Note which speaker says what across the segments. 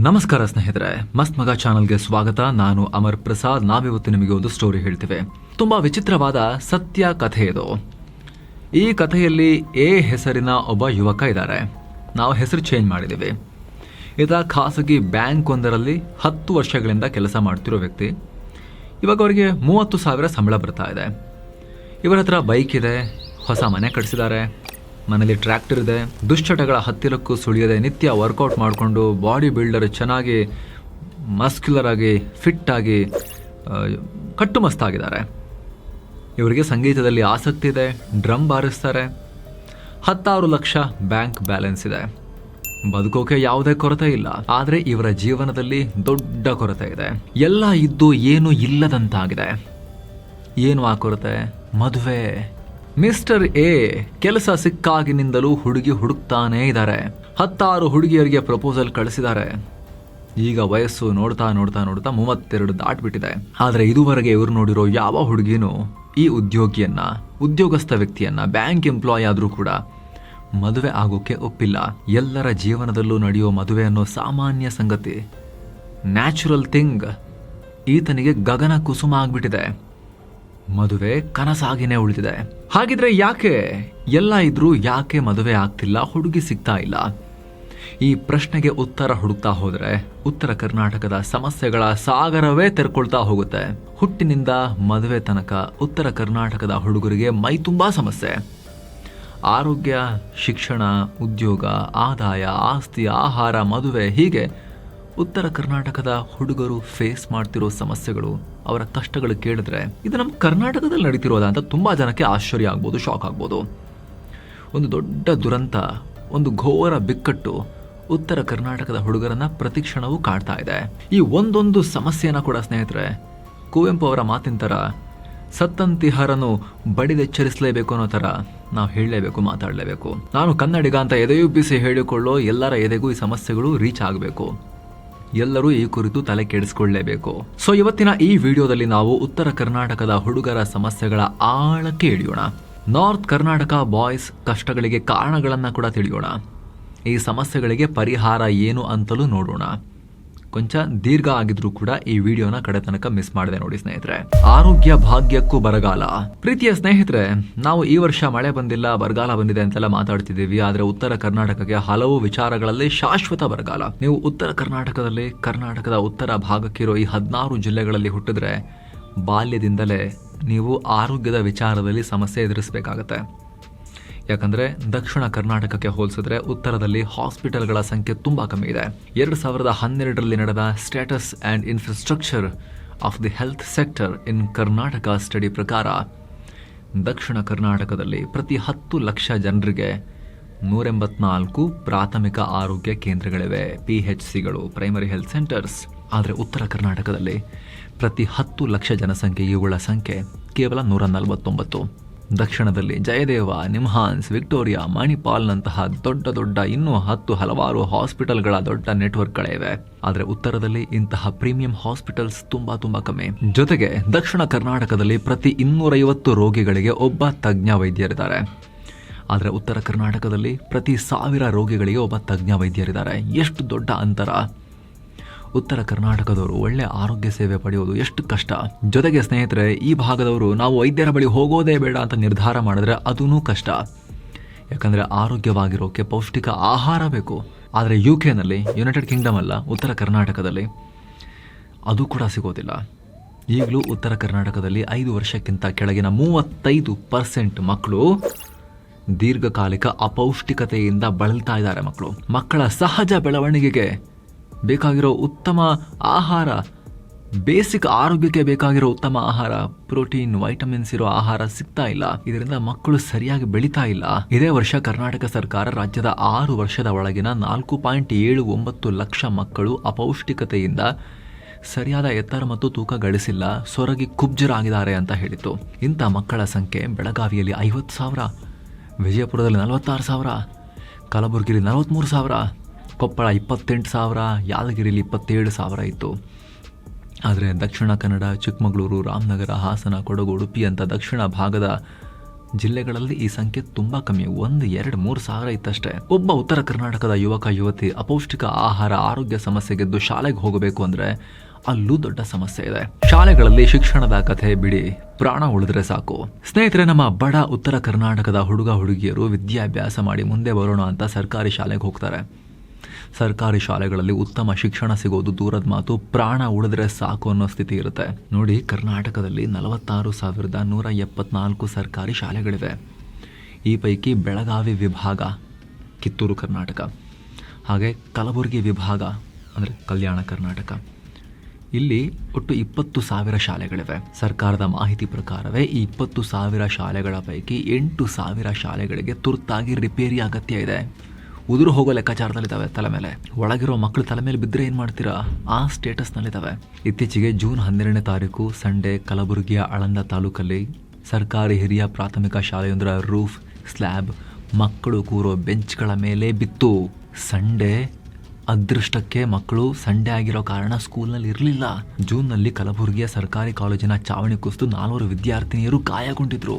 Speaker 1: ನಮಸ್ಕಾರ ಸ್ನೇಹಿತರೆ, ಮಸ್ತ್ ಮಗ ಚಾನಲ್ಗೆ ಸ್ವಾಗತ. ನಾನು ಅಮರ್ ಪ್ರಸಾದ್. ನಾವಿವತ್ತು ನಿಮಗೆ ಒಂದು ಸ್ಟೋರಿ ಹೇಳ್ತೇವೆ. ತುಂಬಾ ವಿಚಿತ್ರವಾದ ಸತ್ಯ ಕಥೆ ಇದು. ಈ ಕಥೆಯಲ್ಲಿ ಎ ಹೆಸರಿನ ಒಬ್ಬ ಯುವಕ ಇದ್ದಾರೆ. ನಾವು ಹೆಸರು ಚೇಂಜ್ ಮಾಡಿದ್ದೀವಿ. ಈತ ಖಾಸಗಿ ಬ್ಯಾಂಕ್ ಒಂದರಲ್ಲಿ 10 ವರ್ಷಗಳಿಂದ ಕೆಲಸ ಮಾಡ್ತಿರೋ ವ್ಯಕ್ತಿ. ಇವಾಗ ಅವರಿಗೆ 30,000 ಸಂಬಳ ಬರ್ತಾ ಇದೆ. ಇವರ ಹತ್ರ ಬೈಕ್ ಇದೆ, ಹೊಸ ಮನೆ ಕಟ್ಟಿಸಿದ್ದಾರೆ, ಮನೇಲಿ ಟ್ರ್ಯಾಕ್ಟರ್ ಇದೆ, ದುಶ್ಚಟಗಳ ಹತ್ತಿರಕ್ಕೂ ಸುಳಿಯದೆ ನಿತ್ಯ ವರ್ಕೌಟ್ ಮಾಡಿಕೊಂಡು ಬಾಡಿ ಬಿಲ್ಡರ್, ಚೆನ್ನಾಗಿ ಮಸ್ಕ್ಯುಲರ್ ಆಗಿ ಫಿಟ್ ಆಗಿ ಕಟ್ಟುಮಸ್ತಾಗಿದ್ದಾರೆ. ಇವರಿಗೆ ಸಂಗೀತದಲ್ಲಿ ಆಸಕ್ತಿ ಇದೆ, ಡ್ರಮ್ ಬಾರಿಸ್ತಾರೆ, 16 ಲಕ್ಷ ಬ್ಯಾಂಕ್ ಬ್ಯಾಲೆನ್ಸ್ ಇದೆ. ಬದುಕೋಕೆ ಯಾವುದೇ ಕೊರತೆ ಇಲ್ಲ. ಆದರೆ ಇವರ ಜೀವನದಲ್ಲಿ ದೊಡ್ಡ ಕೊರತೆ ಇದೆ. ಎಲ್ಲ ಇದ್ದು ಏನು ಇಲ್ಲದಂತಾಗಿದೆ. ಏನು ಆ ಕೊರತೆ? ಮದುವೆ. ಮಿಸ್ಟರ್ ಎ ಕೆಲಸ ಸಿಕ್ಕಾಗಿನಿಂದಲೂ ಹುಡುಗಿ ಹುಡುಕ್ತಾನೇ ಇದ್ದಾರೆ. 16 ಹುಡುಗಿಯರಿಗೆ ಪ್ರಪೋಸಲ್ ಕಳಿಸಿದ್ದಾರೆ. ಈಗ ವಯಸ್ಸು ನೋಡ್ತಾ 32 ದಾಟ್ಬಿಟ್ಟಿದೆ. ಆದರೆ ಇದುವರೆಗೆ ಇವರು ನೋಡಿರೋ ಯಾವ ಹುಡುಗಿನೂ ಈ ಉದ್ಯೋಗಸ್ಥ ವ್ಯಕ್ತಿಯನ್ನ, ಬ್ಯಾಂಕ್ ಎಂಪ್ಲಾಯ್ ಆದರೂ ಕೂಡ ಮದುವೆ ಆಗೋಕೆ ಒಪ್ಪಿಲ್ಲ. ಎಲ್ಲರ ಜೀವನದಲ್ಲೂ ನಡೆಯೋ ಮದುವೆ ಅನ್ನೋ ಸಾಮಾನ್ಯ ಸಂಗತಿ, ನ್ಯಾಚುರಲ್ ಥಿಂಗ್, ಈತನಿಗೆ ಗಗನ ಕುಸುಮ ಆಗ್ಬಿಟ್ಟಿದೆ. ಮದುವೆ ಕನಸಾಗಿನೇ ಉಳಿದಿದೆ. ಹಾಗಿದ್ರೆ ಯಾಕೆ ಎಲ್ಲ ಇದ್ರೂ ಯಾಕೆ ಮದುವೆ ಆಗ್ತಿಲ್ಲ, ಹುಡುಗಿ ಸಿಗ್ತಾ ಇಲ್ಲ? ಈ ಪ್ರಶ್ನೆಗೆ ಉತ್ತರ ಹುಡುಕ್ತಾ ಹೋದ್ರೆ ಉತ್ತರ ಕರ್ನಾಟಕದ ಸಮಸ್ಯೆಗಳ ಸಾಗರವೇ ತೆರ್ಕೊಳ್ತಾ ಹೋಗುತ್ತೆ. ಹುಟ್ಟಿನಿಂದ ಮದುವೆ ತನಕ ಉತ್ತರ ಕರ್ನಾಟಕದ ಹುಡುಗರಿಗೆ ಮೈ ತುಂಬಾ ಸಮಸ್ಯೆ. ಆರೋಗ್ಯ, ಶಿಕ್ಷಣ, ಉದ್ಯೋಗ, ಆದಾಯ, ಆಸ್ತಿ, ಆಹಾರ, ಮದುವೆ, ಹೀಗೆ ಉತ್ತರ ಕರ್ನಾಟಕದ ಹುಡುಗರು ಫೇಸ್ ಮಾಡ್ತಿರೋ ಸಮಸ್ಯೆಗಳು, ಅವರ ಕಷ್ಟಗಳು ಕೇಳಿದ್ರೆ ಇದು ನಮ್ಮ ಕರ್ನಾಟಕದಲ್ಲಿ ನಡೀತಿರೋದ ಅಂತ ತುಂಬಾ ಜನಕ್ಕೆ ಆಶ್ಚರ್ಯ ಆಗ್ಬೋದು, ಶಾಕ್ ಆಗ್ಬೋದು. ಒಂದು ದೊಡ್ಡ ದುರಂತ, ಒಂದು ಘೋರ ಬಿಕ್ಕಟ್ಟು ಉತ್ತರ ಕರ್ನಾಟಕದ ಹುಡುಗರನ್ನ ಪ್ರತಿಕ್ಷಣವೂ ಕಾಡ್ತಾ ಇದೆ. ಈ ಒಂದೊಂದು ಸಮಸ್ಯೆನ ಕೂಡ ಸ್ನೇಹಿತರೆ, ಕುವೆಂಪು ಅವರ ಮಾತಿನ ಥರ ಸತ್ತಂತಿಹರನು ಬಡಿದೆಚ್ಚರಿಸಲೇಬೇಕು ಅನ್ನೋ ಥರ ನಾವು ಹೇಳಲೇಬೇಕು, ಮಾತಾಡಲೇಬೇಕು. ನಾನು ಕನ್ನಡಿಗ ಅಂತ ಎದೆಯುಬ್ಬಿಸಿ ಹೇಳಿಕೊಳ್ಳೋ ಎಲ್ಲರ ಎದೆಗೂ ಈ ಸಮಸ್ಯೆಗಳು ರೀಚ್ ಆಗಬೇಕು. ಎಲ್ಲರೂ ಈ ಕುರಿತು ತಲೆ ಕೆಡಿಸಿಕೊಳ್ಳಲೇಬೇಕು. ಸೊ ಇವತ್ತಿನ ಈ ವಿಡಿಯೋದಲ್ಲಿ ನಾವು ಉತ್ತರ ಕರ್ನಾಟಕದ ಹುಡುಗರ ಸಮಸ್ಯೆಗಳ ಆಳಕ್ಕೆ ಇಳಿಯೋಣ. ನಾರ್ತ್ ಕರ್ನಾಟಕ ಬಾಯ್ಸ್ ಕಷ್ಟಗಳಿಗೆ ಕಾರಣಗಳನ್ನ ಕೂಡ ತಿಳಿಯೋಣ. ಈ ಸಮಸ್ಯೆಗಳಿಗೆ ಪರಿಹಾರ ಏನು ಅಂತಲೂ ನೋಡೋಣ. ಕೊಂಚ ದೀರ್ಘ ಆಗಿದ್ರೂ ಕೂಡ ಈ ವಿಡಿಯೋನ ಕಡೆ ತನಕ ಮಿಸ್ ಮಾಡಿದೆ ನೋಡಿ ಸ್ನೇಹಿತರೆ. ಆರೋಗ್ಯ ಭಾಗ್ಯಕ್ಕೂ ಬರಗಾಲ. ಪ್ರೀತಿಯ ಸ್ನೇಹಿತರೆ, ನಾವು ಈ ವರ್ಷ ಮಳೆ ಬಂದಿಲ್ಲ, ಬರಗಾಲ ಬಂದಿದೆ ಅಂತೆಲ್ಲ ಮಾತಾಡ್ತಿದ್ದೀವಿ. ಆದ್ರೆ ಉತ್ತರ ಕರ್ನಾಟಕಕ್ಕೆ ಹಲವು ವಿಚಾರಗಳಲ್ಲಿ ಶಾಶ್ವತ ಬರಗಾಲ. ನೀವು ಉತ್ತರ ಕರ್ನಾಟಕದಲ್ಲಿ, ಕರ್ನಾಟಕದ ಉತ್ತರ ಭಾಗಕ್ಕಿರೋ ಈ 16 ಜಿಲ್ಲೆಗಳಲ್ಲಿ ಹುಟ್ಟಿದ್ರೆ ಬಾಲ್ಯದಿಂದಲೇ ನೀವು ಆರೋಗ್ಯದ ವಿಚಾರದಲ್ಲಿ ಸಮಸ್ಯೆ ಎದುರಿಸಬೇಕಾಗತ್ತೆ. ಯಾಕಂದ್ರೆ ದಕ್ಷಿಣ ಕರ್ನಾಟಕಕ್ಕೆ ಹೋಲಿಸಿದ್ರೆ ಉತ್ತರದಲ್ಲಿ ಹಾಸ್ಪಿಟಲ್ಗಳ ಸಂಖ್ಯೆ ತುಂಬಾ ಕಮ್ಮಿ ಇದೆ. 2012ರಲ್ಲಿ ನಡೆದ status and infrastructure of the health sector in Karnataka study ಪ್ರಕಾರ ದಕ್ಷಿಣ ಕರ್ನಾಟಕದಲ್ಲಿ ಪ್ರತಿ 10 ಲಕ್ಷ ಜನರಿಗೆ 184 ಪ್ರಾಥಮಿಕ ಆರೋಗ್ಯ ಕೇಂದ್ರಗಳಿವೆ, PHCಗಳು, ಪ್ರೈಮರಿ ಹೆಲ್ತ್ ಸೆಂಟರ್ಸ್. ಆದರೆ ಉತ್ತರ ಕರ್ನಾಟಕದಲ್ಲಿ ಪ್ರತಿ 10 ಲಕ್ಷ ಜನಸಂಖ್ಯೆ ಇವುಗಳ ಸಂಖ್ಯೆ ಕೇವಲ 149. ದಕ್ಷಿಣದಲ್ಲಿ ಜಯದೇವ, ನಿಮ್ಹಾನ್ಸ್, ವಿಕ್ಟೋರಿಯಾ, ಮಣಿಪಾಲ್ನಂತಹ ದೊಡ್ಡ ಇನ್ನೂ ಹಲವಾರು ಹಾಸ್ಪಿಟಲ್ಗಳ ದೊಡ್ಡ ನೆಟ್ವರ್ಕ್ಗಳಿವೆ. ಆದರೆ ಉತ್ತರದಲ್ಲಿ ಇಂತಹ ಪ್ರೀಮಿಯಂ ಹಾಸ್ಪಿಟಲ್ಸ್ ತುಂಬಾ ಕಮ್ಮಿ. ಜೊತೆಗೆ ದಕ್ಷಿಣ ಕರ್ನಾಟಕದಲ್ಲಿ ಪ್ರತಿ 250 ರೋಗಿಗಳಿಗೆ ಒಬ್ಬ ತಜ್ಞ ವೈದ್ಯರಿದ್ದಾರೆ. ಆದರೆ ಉತ್ತರ ಕರ್ನಾಟಕದಲ್ಲಿ ಪ್ರತಿ 1000 ರೋಗಿಗಳಿಗೆ ಒಬ್ಬ ತಜ್ಞ ವೈದ್ಯರಿದ್ದಾರೆ. ಎಷ್ಟು ದೊಡ್ಡ ಅಂತರ! ಉತ್ತರ ಕರ್ನಾಟಕದವರು ಒಳ್ಳೆ ಆರೋಗ್ಯ ಸೇವೆ ಪಡೆಯೋದು ಎಷ್ಟು ಕಷ್ಟ. ಜೊತೆಗೆ ಸ್ನೇಹಿತರೆ, ಈ ಭಾಗದವರು ನಾವು ವೈದ್ಯರ ಬಳಿ ಹೋಗೋದೇ ಬೇಡ ಅಂತ ನಿರ್ಧಾರ ಮಾಡಿದ್ರೆ ಅದೂ ಕಷ್ಟ. ಯಾಕಂದ್ರೆ ಆರೋಗ್ಯವಾಗಿರೋಕೆ ಪೌಷ್ಟಿಕ ಆಹಾರ ಬೇಕು. ಆದರೆ UK-ನಲ್ಲಿ, ಯುನೈಟೆಡ್ ಕಿಂಗ್ಡಮ್ ಅಲ್ಲ, ಉತ್ತರ ಕರ್ನಾಟಕದಲ್ಲಿ ಅದು ಕೂಡ ಸಿಗೋದಿಲ್ಲ. ಈಗಲೂ ಉತ್ತರ ಕರ್ನಾಟಕದಲ್ಲಿ 5 ವರ್ಷಕ್ಕಿಂತ ಕೆಳಗಿನ 35% ಮಕ್ಕಳು ದೀರ್ಘಕಾಲಿಕ ಅಪೌಷ್ಟಿಕತೆಯಿಂದ ಬಳಲ್ತಾ ಇದ್ದಾರೆ. ಮಕ್ಕಳ ಸಹಜ ಬೆಳವಣಿಗೆಗೆ ಬೇಕಾಗಿರೋ ಉತ್ತಮ ಆಹಾರ, ಬೇಸಿಕ್ ಆರೋಗ್ಯಕ್ಕೆ ಬೇಕಾಗಿರೋ ಉತ್ತಮ ಆಹಾರ, ಪ್ರೋಟೀನ್, ವೈಟಮಿನ್ಸ್ ಇರೋ ಆಹಾರ ಸಿಗ್ತಾ ಇಲ್ಲ. ಇದರಿಂದ ಮಕ್ಕಳು ಸರಿಯಾಗಿ ಬೆಳೀತಾ ಇಲ್ಲ. ಇದೇ ವರ್ಷ ಕರ್ನಾಟಕ ಸರ್ಕಾರ ರಾಜ್ಯದ 6 ವರ್ಷದ ಒಳಗಿನ 4.79 ಲಕ್ಷ ಮಕ್ಕಳು ಅಪೌಷ್ಟಿಕತೆಯಿಂದ ಸರಿಯಾದ ಎತ್ತರ ಮತ್ತು ತೂಕ ಗಳಿಸಿಲ್ಲ, ಸೊರಗಿ ಕುಬ್ಜರಾಗಿದ್ದಾರೆ ಅಂತ ಹೇಳಿತು. ಇಂಥ ಮಕ್ಕಳ ಸಂಖ್ಯೆ ಬೆಳಗಾವಿಯಲ್ಲಿ 50,000, ವಿಜಯಪುರದಲ್ಲಿ 46,000, ಕಲಬುರಗಿಯಲ್ಲಿ 43,000, ಕೊಪ್ಪಳ 28,000, ಯಾದಗಿರಿಯಲ್ಲಿ 27,000 ಇತ್ತು. ಆದರೆ ದಕ್ಷಿಣ ಕನ್ನಡ, ಚಿಕ್ಕಮಗಳೂರು, ರಾಮನಗರ, ಹಾಸನ, ಕೊಡಗು, ಉಡುಪಿ ಅಂತ ದಕ್ಷಿಣ ಭಾಗದ ಜಿಲ್ಲೆಗಳಲ್ಲಿ ಈ ಸಂಖ್ಯೆ ತುಂಬಾ ಕಮ್ಮಿ, 1, 2, 3 ಸಾವಿರ ಇತ್ತಷ್ಟೇ. ಒಬ್ಬ ಉತ್ತರ ಕರ್ನಾಟಕದ ಯುವಕ ಯುವತಿ ಅಪೌಷ್ಟಿಕ ಆಹಾರ ಆರೋಗ್ಯ ಸಮಸ್ಯೆಗೆದ್ದು ಶಾಲೆಗೆ ಹೋಗಬೇಕು ಅಂದ್ರೆ ಅಲ್ಲೂ ದೊಡ್ಡ ಸಮಸ್ಯೆ ಇದೆ. ಶಾಲೆಗಳಲ್ಲಿ ಶಿಕ್ಷಣದ ಕಥೆ ಬಿಡಿ, ಪ್ರಾಣ ಉಳಿದ್ರೆ ಸಾಕು. ಸ್ನೇಹಿತರೆ, ನಮ್ಮ ಬಡ ಉತ್ತರ ಕರ್ನಾಟಕದ ಹುಡುಗ ಹುಡುಗಿಯರು ವಿದ್ಯಾಭ್ಯಾಸ ಮಾಡಿ ಮುಂದೆ ಬರೋಣ ಅಂತ ಸರ್ಕಾರಿ ಶಾಲೆಗೆ ಹೋಗ್ತಾರೆ. ಸರ್ಕಾರಿ ಶಾಲೆಗಳಲ್ಲಿ ಉತ್ತಮ ಶಿಕ್ಷಣ ಸಿಗೋದು ದೂರದ ಮಾತು, ಪ್ರಾಣ ಉಳಿದ್ರೆ ಸಾಕು ಅನ್ನೋ ಸ್ಥಿತಿ ಇರುತ್ತೆ. ನೋಡಿ, ಕರ್ನಾಟಕದಲ್ಲಿ 46,174 ಸರ್ಕಾರಿ ಶಾಲೆಗಳಿವೆ. ಈ ಪೈಕಿ ಬೆಳಗಾವಿ ವಿಭಾಗ, ಕಿತ್ತೂರು ಕರ್ನಾಟಕ, ಹಾಗೆ ಕಲಬುರಗಿ ವಿಭಾಗ ಅಂದರೆ ಕಲ್ಯಾಣ ಕರ್ನಾಟಕ, ಇಲ್ಲಿ ಒಟ್ಟು 20,000 ಶಾಲೆಗಳಿವೆ. ಸರ್ಕಾರದ ಮಾಹಿತಿ ಪ್ರಕಾರವೇ ಈ 20,000 ಶಾಲೆಗಳ ಪೈಕಿ 8,000 ಶಾಲೆಗಳಿಗೆ ತುರ್ತಾಗಿ ರಿಪೇರಿ ಅಗತ್ಯ ಇದೆ. ಉದುರು ಹೋಗೋ ಲೆಕ್ಕಾಚಾರದಲ್ಲಿದ್ದಾವೆ. ತಲೆ ಮೇಲೆ ಒಳಗಿರೋ ಮಕ್ಕಳು ತಲೆ ಮೇಲೆ ಬಿದ್ದರೆ ಏನು ಮಾಡ್ತೀರಾ, ಆ ಸ್ಟೇಟಸ್ನಲ್ಲಿದ್ದಾವೆ. ಇತ್ತೀಚೆಗೆ ಜೂನ್ 12ನೇ ತಾರೀಕು ಸಂಡೇ ಕಲಬುರಗಿಯ ಆಳಂದ ತಾಲೂಕಲ್ಲಿ ಸರ್ಕಾರಿ ಹಿರಿಯ ಪ್ರಾಥಮಿಕ ಶಾಲೆಯೊಂದರ ರೂಫ್ ಸ್ಲ್ಯಾಬ್ ಮಕ್ಕಳು ಕೂರೋ ಬೆಂಚ್ಗಳ ಮೇಲೆ ಬಿತ್ತು. ಸಂಡೇ ಅದೃಷ್ಟಕ್ಕೆ ಮಕ್ಕಳು ಸಂಡೇ ಆಗಿರೋ ಕಾರಣ ಸ್ಕೂಲ್ನಲ್ಲಿ ಇರಲಿಲ್ಲ. ಜೂನ್ನಲ್ಲಿ ಕಲಬುರಗಿಯ ಸರ್ಕಾರಿ ಕಾಲೇಜಿನ ಚಾವಣಿ ಕುಸಿದು 4 ವಿದ್ಯಾರ್ಥಿನಿಯರು ಗಾಯಗೊಂಡಿದ್ರು.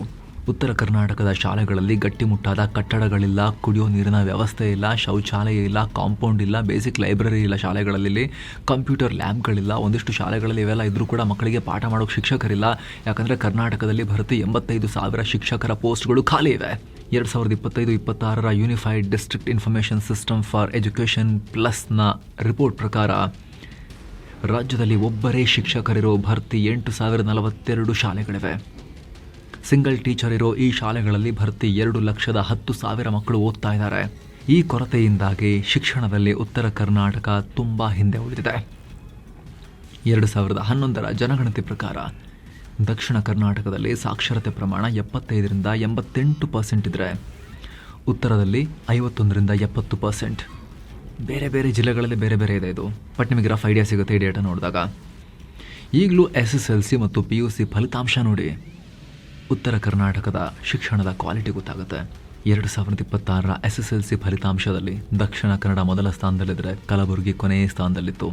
Speaker 1: ಉತ್ತರ ಕರ್ನಾಟಕದ ಶಾಲೆಗಳಲ್ಲಿ ಗಟ್ಟಿಮುಟ್ಟಾದ ಕಟ್ಟಡಗಳಿಲ್ಲ, ಕುಡಿಯೋ ನೀರಿನ ವ್ಯವಸ್ಥೆ ಇಲ್ಲ, ಶೌಚಾಲಯ ಇಲ್ಲ, ಕಾಂಪೌಂಡ್ ಇಲ್ಲ, ಬೇಸಿಕ್ ಲೈಬ್ರರಿ ಇಲ್ಲ, ಶಾಲೆಗಳಲ್ಲಿ ಕಂಪ್ಯೂಟರ್ ಲ್ಯಾಬ್ಗಳಿಲ್ಲ. ಒಂದಿಷ್ಟು ಶಾಲೆಗಳಲ್ಲಿ ಇವೆಲ್ಲ ಇದ್ರೂ ಕೂಡ ಮಕ್ಕಳಿಗೆ ಪಾಠ ಮಾಡೋಕೆ ಶಿಕ್ಷಕರಿಲ್ಲ. ಯಾಕಂದರೆ ಕರ್ನಾಟಕದಲ್ಲಿ ಭರ್ತಿ 85,000 ಶಿಕ್ಷಕರ ಪೋಸ್ಟ್ಗಳು ಖಾಲಿ ಇವೆ. 2025-26 unified district information system for education ಪ್ಲಸ್ನ ರಿಪೋರ್ಟ್ ಪ್ರಕಾರ ರಾಜ್ಯದಲ್ಲಿ ಒಬ್ಬರೇ ಶಿಕ್ಷಕರಿರೋ ಭರ್ತಿ 8,042 ಶಾಲೆಗಳಿವೆ. ಸಿಂಗಲ್ ಟೀಚರ್ ಇರೋ ಈ ಶಾಲೆಗಳಲ್ಲಿ ಭರ್ತಿ 2,10,000 ಮಕ್ಕಳು ಓದ್ತಾ ಇದ್ದಾರೆ. ಈ ಕೊರತೆಯಿಂದಾಗಿ ಶಿಕ್ಷಣದಲ್ಲಿ ಉತ್ತರ ಕರ್ನಾಟಕ ತುಂಬ ಹಿಂದೆ ಉಳಿದಿದೆ. 2011ರ ಜನಗಣತಿ ಪ್ರಕಾರ ದಕ್ಷಿಣ ಕರ್ನಾಟಕದಲ್ಲಿ ಸಾಕ್ಷರತೆ ಪ್ರಮಾಣ 75-88% ಇದ್ದರೆ ಉತ್ತರದಲ್ಲಿ 51-70%. ಬೇರೆ ಬೇರೆ ಜಿಲ್ಲೆಗಳಲ್ಲಿ ಬೇರೆ ಬೇರೆ ಇದೆ. ಇದು ಬಟ್ ನಿಮಗೆ ರಫ್ ಐಡಿಯಾ ಸಿಗುತ್ತೆ ಈ ಡೇಟಾ ನೋಡಿದಾಗ. ಈಗಲೂ SSLC ಮತ್ತು PUC ಫಲಿತಾಂಶ ನೋಡಿ ಉತ್ತರ ಕರ್ನಾಟಕದ ಶಿಕ್ಷಣದ ಕ್ವಾಲಿಟಿ ಗೊತ್ತಾಗುತ್ತೆ. 2026ರ SSLC ಫಲಿತಾಂಶದಲ್ಲಿ ದಕ್ಷಿಣ ಕನ್ನಡ ಮೊದಲ ಸ್ಥಾನದಲ್ಲಿದ್ದರೆ ಕಲಬುರಗಿ ಕೊನೆಯ ಸ್ಥಾನದಲ್ಲಿತ್ತು.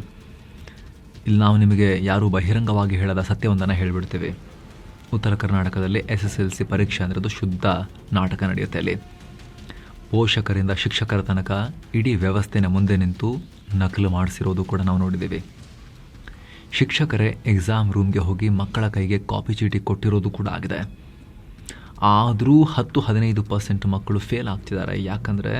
Speaker 1: ಇಲ್ಲಿ ನಾವು ನಿಮಗೆ ಯಾರೂ ಬಹಿರಂಗವಾಗಿ ಹೇಳದ ಸತ್ಯವೊಂದನ್ನು ಹೇಳಿಬಿಡ್ತೀವಿ. ಉತ್ತರ ಕರ್ನಾಟಕದಲ್ಲಿ SSLC ಪರೀಕ್ಷೆ ಅಂದರೆ ಶುದ್ಧ ನಾಟಕ ನಡೆಯುತ್ತೆ. ಅಲ್ಲಿ ಪೋಷಕರಿಂದ ಶಿಕ್ಷಕರ ತನಕ ಇಡೀ ವ್ಯವಸ್ಥೆನ ಮುಂದೆ ನಿಂತು ನಕಲು ಮಾಡಿಸಿರೋದು ಕೂಡ ನಾವು ನೋಡಿದ್ದೀವಿ. ಶಿಕ್ಷಕರೇ ಎಕ್ಸಾಮ್ ರೂಮ್ಗೆ ಹೋಗಿ ಮಕ್ಕಳ ಕೈಗೆ ಕಾಪಿ ಚೀಟಿ ಕೊಟ್ಟಿರೋದು ಕೂಡ ಆಗಿದೆ. ಆದರೂ 10-15% ಮಕ್ಕಳು ಫೇಲ್ ಆಗ್ತಿದ್ದಾರೆ. ಯಾಕಂದರೆ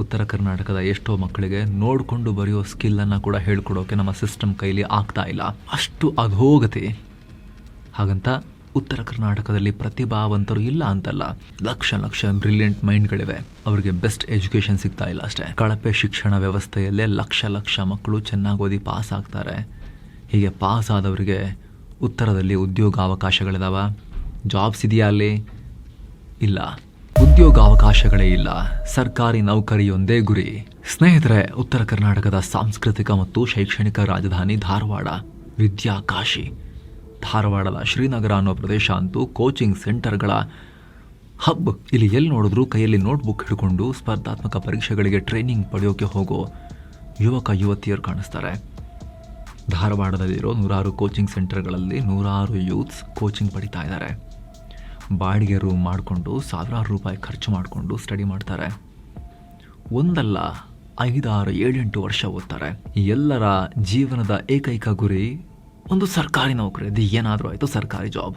Speaker 1: ಉತ್ತರ ಕರ್ನಾಟಕದ ಎಷ್ಟೋ ಮಕ್ಕಳಿಗೆ ನೋಡಿಕೊಂಡು ಬರೆಯೋ ಸ್ಕಿಲ್ಲನ್ನು ಕೂಡ ಹೇಳ್ಕೊಡೋಕೆ ನಮ್ಮ ಸಿಸ್ಟಮ್ ಕೈಲಿ ಆಗ್ತಾ ಇಲ್ಲ. ಅಷ್ಟು ಅಧೋಗತಿ. ಹಾಗಂತ ಉತ್ತರ ಕರ್ನಾಟಕದಲ್ಲಿ ಪ್ರತಿಭಾವಂತರು ಇಲ್ಲ ಅಂತಲ್ಲ, ಲಕ್ಷ ಬ್ರಿಲಿಯಂಟ್ ಮೈಂಡ್ಗಳಿವೆ. ಅವರಿಗೆ ಬೆಸ್ಟ್ ಎಜುಕೇಷನ್ ಸಿಗ್ತಾ ಇಲ್ಲ ಅಷ್ಟೇ. ಕಳಪೆ ಶಿಕ್ಷಣ ವ್ಯವಸ್ಥೆಯಲ್ಲೇ ಲಕ್ಷ ಮಕ್ಕಳು ಚೆನ್ನಾಗಿ ಓದಿ ಪಾಸ್ ಆಗ್ತಾರೆ. ಹೀಗೆ ಪಾಸ್ ಆದವರಿಗೆ ಉತ್ತರದಲ್ಲಿ ಉದ್ಯೋಗಾವಕಾಶಗಳಿದಾವ? ಜಾಬ್ಸ್ ಇದೆಯಾ ಅಲ್ಲಿ? ಇಲ್ಲ, ಉದ್ಯೋಗಾವಕಾಶಗಳೇ ಇಲ್ಲ. ಸರ್ಕಾರಿ ನೌಕರಿಯೊಂದೇ ಗುರಿ. ಸ್ನೇಹಿತರೆ, ಉತ್ತರ ಕರ್ನಾಟಕದ ಸಾಂಸ್ಕೃತಿಕ ಮತ್ತು ಶೈಕ್ಷಣಿಕ ರಾಜಧಾನಿ ಧಾರವಾಡ, ವಿದ್ಯಾಕಾಶಿ. ಧಾರವಾಡದ ಶ್ರೀನಗರ ಅನ್ನೋ ಪ್ರದೇಶ ಅಂತೂ ಕೋಚಿಂಗ್ ಸೆಂಟರ್ಗಳ ಹಬ್. ಇಲ್ಲಿ ಎಲ್ಲಿ ನೋಡಿದ್ರೂ ಕೈಯಲ್ಲಿ ನೋಟ್ಬುಕ್ ಹಿಡ್ಕೊಂಡು ಸ್ಪರ್ಧಾತ್ಮಕ ಪರೀಕ್ಷೆಗಳಿಗೆ ಟ್ರೈನಿಂಗ್ ಪಡೆಯೋಕೆ ಹೋಗೋ ಯುವಕ ಯುವತಿಯರು ಕಾಣಿಸ್ತಾರೆ. ಧಾರವಾಡದಲ್ಲಿರೋ 100 ಕೋಚಿಂಗ್ ಸೆಂಟರ್ಗಳಲ್ಲಿ 100 ಯೂತ್ಸ್ ಕೋಚಿಂಗ್ ಪಡಿತಾ ಇದ್ದಾರೆ. ಬಾಡಿಗೆ ರೂಮ್ ಮಾಡಿಕೊಂಡು ಸಾವಿರಾರು ರೂಪಾಯಿ ಖರ್ಚು ಮಾಡಿಕೊಂಡು ಸ್ಟಡಿ ಮಾಡ್ತಾರೆ. ಒಂದಲ್ಲ 5, 6, 7, 8 ವರ್ಷ ಓದ್ತಾರೆ. ಎಲ್ಲರ ಜೀವನದ ಏಕೈಕ ಗುರಿ ಒಂದು ಸರ್ಕಾರಿ ನೌಕರಿ. ಅದು ಏನಾದರೂ ಆಯಿತು, ಸರ್ಕಾರಿ ಜಾಬ್.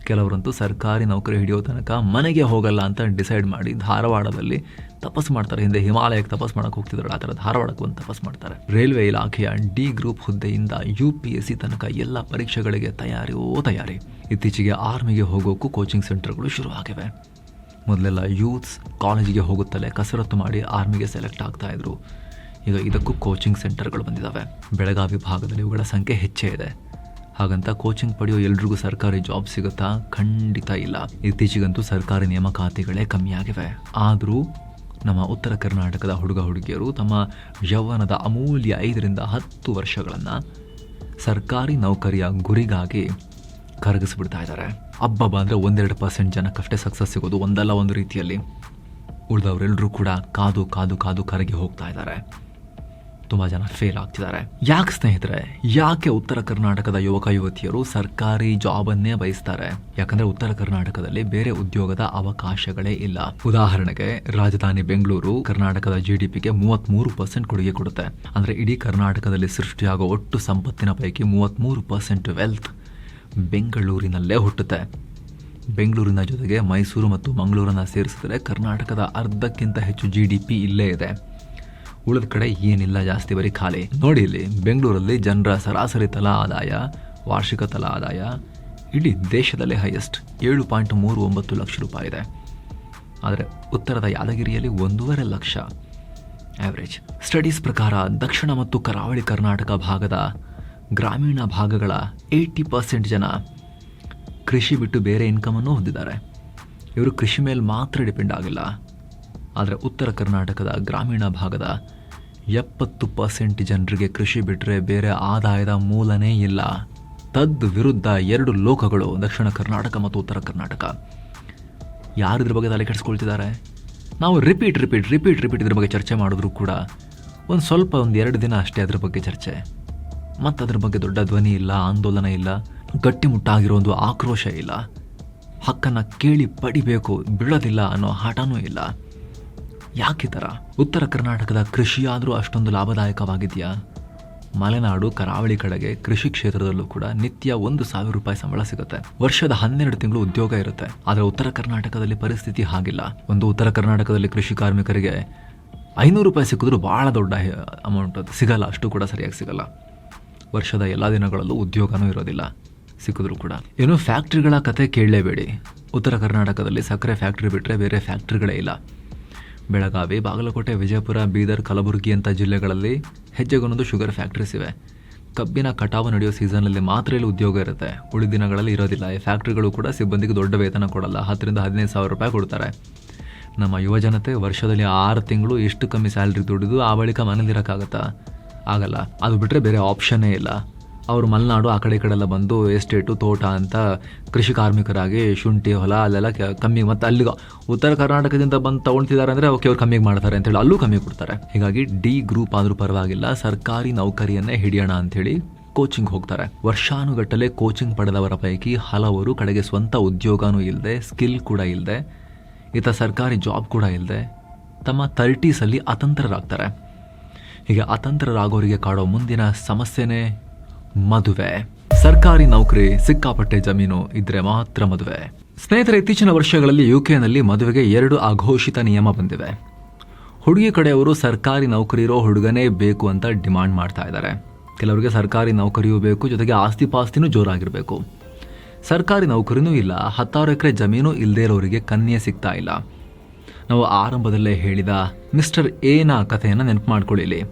Speaker 1: ಕೆಲವರಂತೂ ಸರ್ಕಾರಿ ನೌಕರಿ ಹಿಡಿಯೋ ತನಕ ಮನೆಗೆ ಹೋಗಲ್ಲ ಅಂತ ಡಿಸೈಡ್ ಮಾಡಿ ಧಾರವಾಡದಲ್ಲಿ ತಪಸ್ಸು ಮಾಡ್ತಾರೆ. ಹಿಂದೆ ಹಿಮಾಲಯಕ್ಕೆ ತಪಸ್ಸು ಮಾಡೋಕೆ ಹೋಗ್ತಿದ್ರು, ಆ ಥರ ಧಾರವಾಡಕ್ಕೆ ಒಂದು ತಪಸ್ಸು ಮಾಡ್ತಾರೆ. ರೈಲ್ವೆ ಇಲಾಖೆಯ D ಗ್ರೂಪ್ ಹುದ್ದೆಯಿಂದ UPSC ತನಕ ಎಲ್ಲ ಪರೀಕ್ಷೆಗಳಿಗೆ ತಯಾರಿ. ಇತ್ತೀಚೆಗೆ ಆರ್ಮಿಗೆ ಹೋಗೋಕ್ಕೂ ಕೋಚಿಂಗ್ ಸೆಂಟರ್ಗಳು ಶುರು ಆಗಿವೆ. ಮೊದಲೆಲ್ಲ ಯೂತ್ಸ್ ಕಾಲೇಜಿಗೆ ಹೋಗುತ್ತಲೇ ಕಸರತ್ತು ಮಾಡಿ ಆರ್ಮಿಗೆ ಸೆಲೆಕ್ಟ್ ಆಗ್ತಾ ಇದ್ರು. ಈಗ ಇದಕ್ಕೂ ಕೋಚಿಂಗ್ ಸೆಂಟರ್ಗಳು ಬಂದಿದ್ದಾವೆ. ಬೆಳಗಾವಿ ಭಾಗದಲ್ಲಿ ಇವುಗಳ ಸಂಖ್ಯೆ ಹೆಚ್ಚೇ ಇದೆ. ಹಾಗಂತ ಕೋಚಿಂಗ್ ಪಡೆಯೋ ಎಲ್ರಿಗೂ ಸರ್ಕಾರಿ ಜಾಬ್ ಸಿಗುತ್ತಾ? ಖಂಡಿತ ಇಲ್ಲ. ಇತ್ತೀಚೆಗಂತೂ ಸರ್ಕಾರಿ ನೇಮಕಾತಿಗಳೇ ಕಮ್ಮಿಯಾಗಿವೆ. ಆದರೂ ನಮ್ಮ ಉತ್ತರ ಕರ್ನಾಟಕದ ಹುಡುಗ ಹುಡುಗಿಯರು ತಮ್ಮ ಯೌವನದ ಅಮೂಲ್ಯ 5-10 ವರ್ಷಗಳನ್ನು ಸರ್ಕಾರಿ ನೌಕರಿಯ ಗುರಿಗಾಗಿ ಕರಗಿಸ್ಬಿಡ್ತಾ ಇದ್ದಾರೆ. ಹಬ್ಬ ಅಂದರೆ 1-2% ಜನಕ್ಕಷ್ಟೇ ಸಕ್ಸಸ್ ಸಿಗೋದು, ಒಂದಲ್ಲ ಒಂದು ರೀತಿಯಲ್ಲಿ. ಉಳಿದವರೆಲ್ಲರೂ ಕೂಡ ಕಾದು ಕರಗಿ ಹೋಗ್ತಾ ಇದ್ದಾರೆ. ತುಂಬ ಜನ ಫೇಲ್ ಆಗ್ತಿದ್ದಾರೆ. ಯಾಕೆ ಸ್ನೇಹಿತರೆ, ಯಾಕೆ ಉತ್ತರ ಕರ್ನಾಟಕದ ಯುವಕ ಯುವತಿಯರು ಸರ್ಕಾರಿ ಜಾಬನ್ನೇ ಬಯಸ್ತಾರೆ? ಯಾಕಂದ್ರೆ ಉತ್ತರ ಕರ್ನಾಟಕದಲ್ಲಿ ಬೇರೆ ಉದ್ಯೋಗದ ಅವಕಾಶಗಳೇ ಇಲ್ಲ. ಉದಾಹರಣೆಗೆ ರಾಜಧಾನಿ ಬೆಂಗಳೂರು ಕರ್ನಾಟಕದ GDPಗೆ 33% ಕೊಡುಗೆ ಕೊಡುತ್ತೆ. ಅಂದ್ರೆ ಇಡೀ ಕರ್ನಾಟಕದಲ್ಲಿ ಸೃಷ್ಟಿಯಾಗೋ ಒಟ್ಟು ಸಂಪತ್ತಿನ ಪೈಕಿ 33% ವೆಲ್ತ್ ಬೆಂಗಳೂರಿನಲ್ಲೇ ಹುಟ್ಟುತ್ತೆ. ಬೆಂಗಳೂರಿನ ಜೊತೆಗೆ ಮೈಸೂರು ಮತ್ತು ಮಂಗಳೂರನ್ನ ಸೇರಿಸಿದ್ರೆ ಕರ್ನಾಟಕದ ಅರ್ಧಕ್ಕಿಂತ ಹೆಚ್ಚು GDP ಇಲ್ಲೇ ಇದೆ. ಉಳಿದ ಕಡೆ ಏನಿಲ್ಲ, ಜಾಸ್ತಿ ಬರೀ ಖಾಲಿ. ನೋಡಿ ಇಲ್ಲಿ ಬೆಂಗಳೂರಲ್ಲಿ ಜನರ ಸರಾಸರಿ ತಲಾ ಆದಾಯ, ವಾರ್ಷಿಕ ತಲಾ ಆದಾಯ ಇಡೀ ದೇಶದಲ್ಲೇ ಹೈಯೆಸ್ಟ್ 7.39 ಲಕ್ಷ ರೂಪಾಯಿ ಇದೆ. ಆದರೆ ಉತ್ತರದ ಯಾದಗಿರಿಯಲ್ಲಿ 1.5 ಲಕ್ಷ ಆವ್ರೇಜ್. ಸ್ಟಡೀಸ್ ಪ್ರಕಾರ ದಕ್ಷಿಣ ಮತ್ತು ಕರಾವಳಿ ಕರ್ನಾಟಕ ಭಾಗದ ಗ್ರಾಮೀಣ ಭಾಗಗಳ 80% ಜನ ಕೃಷಿ ಬಿಟ್ಟು ಬೇರೆ ಇನ್ಕಮನ್ನು ಹೊಂದಿದ್ದಾರೆ. ಇವರು ಕೃಷಿ ಮೇಲೆ ಮಾತ್ರ ಡಿಪೆಂಡ್ ಆಗಿಲ್ಲ. ಆದರೆ ಉತ್ತರ ಕರ್ನಾಟಕದ ಗ್ರಾಮೀಣ ಭಾಗದ 70% ಜನರಿಗೆ ಕೃಷಿ ಬಿಟ್ಟರೆ ಬೇರೆ ಆದಾಯದ ಮೂಲನೇ ಇಲ್ಲ. ತದ್ ವಿರುದ್ಧ 2 ಲೋಕಗಳು ದಕ್ಷಿಣ ಕರ್ನಾಟಕ ಮತ್ತು ಉತ್ತರ ಕರ್ನಾಟಕ. ಯಾರಿದ್ರ ಬಗ್ಗೆ ತಲೆ ಕೆಡಿಸ್ಕೊಳ್ತಿದ್ದಾರೆ? ನಾವು ರಿಪೀಟ್ ಇದ್ರ ಬಗ್ಗೆ ಚರ್ಚೆ ಮಾಡಿದ್ರು ಕೂಡ ಒಂದು 2 ದಿನ ಅಷ್ಟೇ ಅದ್ರ ಬಗ್ಗೆ ಚರ್ಚೆ. ಮತ್ತು ಅದ್ರ ಬಗ್ಗೆ ದೊಡ್ಡ ಧ್ವನಿ ಇಲ್ಲ, ಆಂದೋಲನ ಇಲ್ಲ, ಗಟ್ಟಿಮುಟ್ಟಾಗಿರೋ ಒಂದು ಆಕ್ರೋಶ ಇಲ್ಲ, ಹಕ್ಕನ್ನು ಕೇಳಿ ಪಡಿಬೇಕು ಬಿಡೋದಿಲ್ಲ ಅನ್ನೋ ಹಠನೂ ಇಲ್ಲ. ಯಾಕೆ ಥರ? ಉತ್ತರ ಕರ್ನಾಟಕದ ಕೃಷಿಯಾದರೂ ಅಷ್ಟೊಂದು ಲಾಭದಾಯಕವಾಗಿದೆಯಾ? ಮಲೆನಾಡು ಕರಾವಳಿ ಕಡೆಗೆ ಕೃಷಿ ಕ್ಷೇತ್ರದಲ್ಲೂ ಕೂಡ ನಿತ್ಯ 1,000 ರೂಪಾಯಿ ಸಂಬಳ ಸಿಗುತ್ತೆ. ವರ್ಷದ 12 ತಿಂಗಳು ಉದ್ಯೋಗ ಇರುತ್ತೆ. ಆದರೆ ಉತ್ತರ ಕರ್ನಾಟಕದಲ್ಲಿ ಪರಿಸ್ಥಿತಿ ಹಾಗಿಲ್ಲ. ಒಂದು ಉತ್ತರ ಕರ್ನಾಟಕದಲ್ಲಿ ಕೃಷಿ ಕಾರ್ಮಿಕರಿಗೆ 500 ರೂಪಾಯಿ ಸಿಕ್ಕಿದ್ರು ಬಹಳ ದೊಡ್ಡ ಅಮೌಂಟ್ ಅದು ಸಿಗಲ್ಲ, ಅಷ್ಟು ಕೂಡ ಸರಿಯಾಗಿ ಸಿಗಲ್ಲ. ವರ್ಷದ ಎಲ್ಲ ದಿನಗಳಲ್ಲೂ ಉದ್ಯೋಗನೂ ಇರೋದಿಲ್ಲ ಸಿಕ್ಕಿದ್ರು ಕೂಡ. ಏನು ಫ್ಯಾಕ್ಟ್ರಿಗಳ ಕತೆ ಕೇಳಲೇಬೇಡಿ. ಉತ್ತರ ಕರ್ನಾಟಕದಲ್ಲಿ ಸಕ್ಕರೆ ಫ್ಯಾಕ್ಟ್ರಿ ಬಿಟ್ಟರೆ ಬೇರೆ ಫ್ಯಾಕ್ಟ್ರಿಗಳೇ ಇಲ್ಲ. ಬೆಳಗಾವಿ, ಬಾಗಲಕೋಟೆ, ವಿಜಯಪುರ, ಬೀದರ್, ಕಲಬುರಗಿ ಅಂತ ಜಿಲ್ಲೆಗಳಲ್ಲಿ ಹೆಜ್ಜೆಗೊಂದೊಂದು ಶುಗರ್ ಫ್ಯಾಕ್ಟ್ರೀಸ್ ಇವೆ. ಕಬ್ಬಿನ ಕಟಾವು ನಡೆಯೋ ಸೀಸನಲ್ಲಿ ಮಾತ್ರ ಇಲ್ಲಿ ಉದ್ಯೋಗ ಇರುತ್ತೆ, ಉಳಿದ ದಿನಗಳಲ್ಲಿ ಇರೋದಿಲ್ಲ. ಈ ಫ್ಯಾಕ್ಟ್ರಿಗಳು ಕೂಡ ಸಿಬ್ಬಂದಿಗೆ ದೊಡ್ಡ ವೇತನ ಕೊಡಲ್ಲ, 10,000 ರಿಂದ 15,000 ರೂಪಾಯಿ ಕೊಡ್ತಾರೆ. ನಮ್ಮ ಯುವಜನತೆ ವರ್ಷದಲ್ಲಿ 6 ತಿಂಗಳು ಎಷ್ಟು ಕಮ್ಮಿ ಸ್ಯಾಲ್ರಿ ದುಡಿದು ಆ ಬಳಿಕ ಮನೇಲಿರೋಕ್ಕಾಗತ್ತಾ? ಆಗಲ್ಲ. ಅದು ಬಿಟ್ಟರೆ ಬೇರೆ ಆಪ್ಷನ್ನೇ ಇಲ್ಲ. ಅವರು ಮಲೆನಾಡು ಆ ಕಡೆ ಎಲ್ಲ ಬಂದು ಎಸ್ಟೇಟು, ತೋಟ ಅಂತ ಕೃಷಿ ಕಾರ್ಮಿಕರಾಗಿ ಶುಂಠಿ ಹೊಲ ಅಲ್ಲೆಲ್ಲ ಕಮ್ಮಿ, ಮತ್ತು ಅಲ್ಲಿಗೆ ಉತ್ತರ ಕರ್ನಾಟಕದಿಂದ ಬಂದು ತೊಗೊಳ್ತಿದ್ದಾರೆ ಅಂದರೆ ಓಕೆ ಅವ್ರು ಕಮ್ಮಿಗೆ ಮಾಡ್ತಾರೆ ಅಂತೇಳಿ ಅಲ್ಲೂ ಕಮ್ಮಿ ಕೊಡ್ತಾರೆ. ಹೀಗಾಗಿ ಡಿ ಗ್ರೂಪ್ ಆದರೂ ಪರವಾಗಿಲ್ಲ, ಸರ್ಕಾರಿ ನೌಕರಿಯನ್ನೇ ಹಿಡಿಯೋಣ ಅಂಥೇಳಿ ಕೋಚಿಂಗ್ ಹೋಗ್ತಾರೆ. ವರ್ಷಾನುಗಟ್ಟಲೆ ಕೋಚಿಂಗ್ ಪಡೆದವರ ಪೈಕಿ ಹಲವರು ಕಡೆಗೆ ಸ್ವಂತ ಉದ್ಯೋಗನೂ ಇಲ್ಲದೆ, ಸ್ಕಿಲ್ ಕೂಡ ಇಲ್ಲದೆ, ಸರ್ಕಾರಿ ಜಾಬ್ ಕೂಡ ಇಲ್ಲದೆ ತಮ್ಮ 30s ಅತಂತ್ರರಾಗ್ತಾರೆ. ಹೀಗೆ ಅತಂತ್ರರಾಗೋರಿಗೆ ಕಾಡೋ ಮುಂದಿನ ಸಮಸ್ಯೆನೇ ಮದುವೆ. ಸರ್ಕಾರಿ ನೌಕರಿ, ಸಿಕ್ಕಾಪಟ್ಟೆ ಜಮೀನು ಇದ್ರೆ ಮಾತ್ರ ಮದುವೆ. ಸ್ನೇಹಿತರೆ, ಇತ್ತೀಚಿನ ವರ್ಷಗಳಲ್ಲಿ UK ಮದುವೆಗೆ 2 ಅಘೋಷಿತ ನಿಯಮ ಬಂದಿವೆ. ಹುಡುಗಿ ಕಡೆಯವರು ಸರ್ಕಾರಿ ನೌಕರಿ ಇರೋ ಹುಡುಗನೇ ಬೇಕು ಅಂತ ಡಿಮಾಂಡ್ ಮಾಡ್ತಾ ಇದ್ದಾರೆ. ಕೆಲವರಿಗೆ ಸರ್ಕಾರಿ ನೌಕರಿಯೂ ಬೇಕು, ಜೊತೆಗೆ ಆಸ್ತಿ ಪಾಸ್ತಿನೂ ಜೋರಾಗಿರಬೇಕು. ಸರ್ಕಾರಿ ನೌಕರಿನೂ ಇಲ್ಲ, 10,000 ಎಕರೆ ಜಮೀನು ಇಲ್ಲದೇ ಇರೋರಿಗೆ ಕನ್ಯೆ ಸಿಗ್ತಾ ಇಲ್ಲ. ನಾವು ಆರಂಭದಲ್ಲೇ ಹೇಳಿದ ಮಿಸ್ಟರ್ ಎನ ಕಥೆಯನ್ನು ನೆನಪು ಮಾಡ್ಕೊಳ್ಳಿ.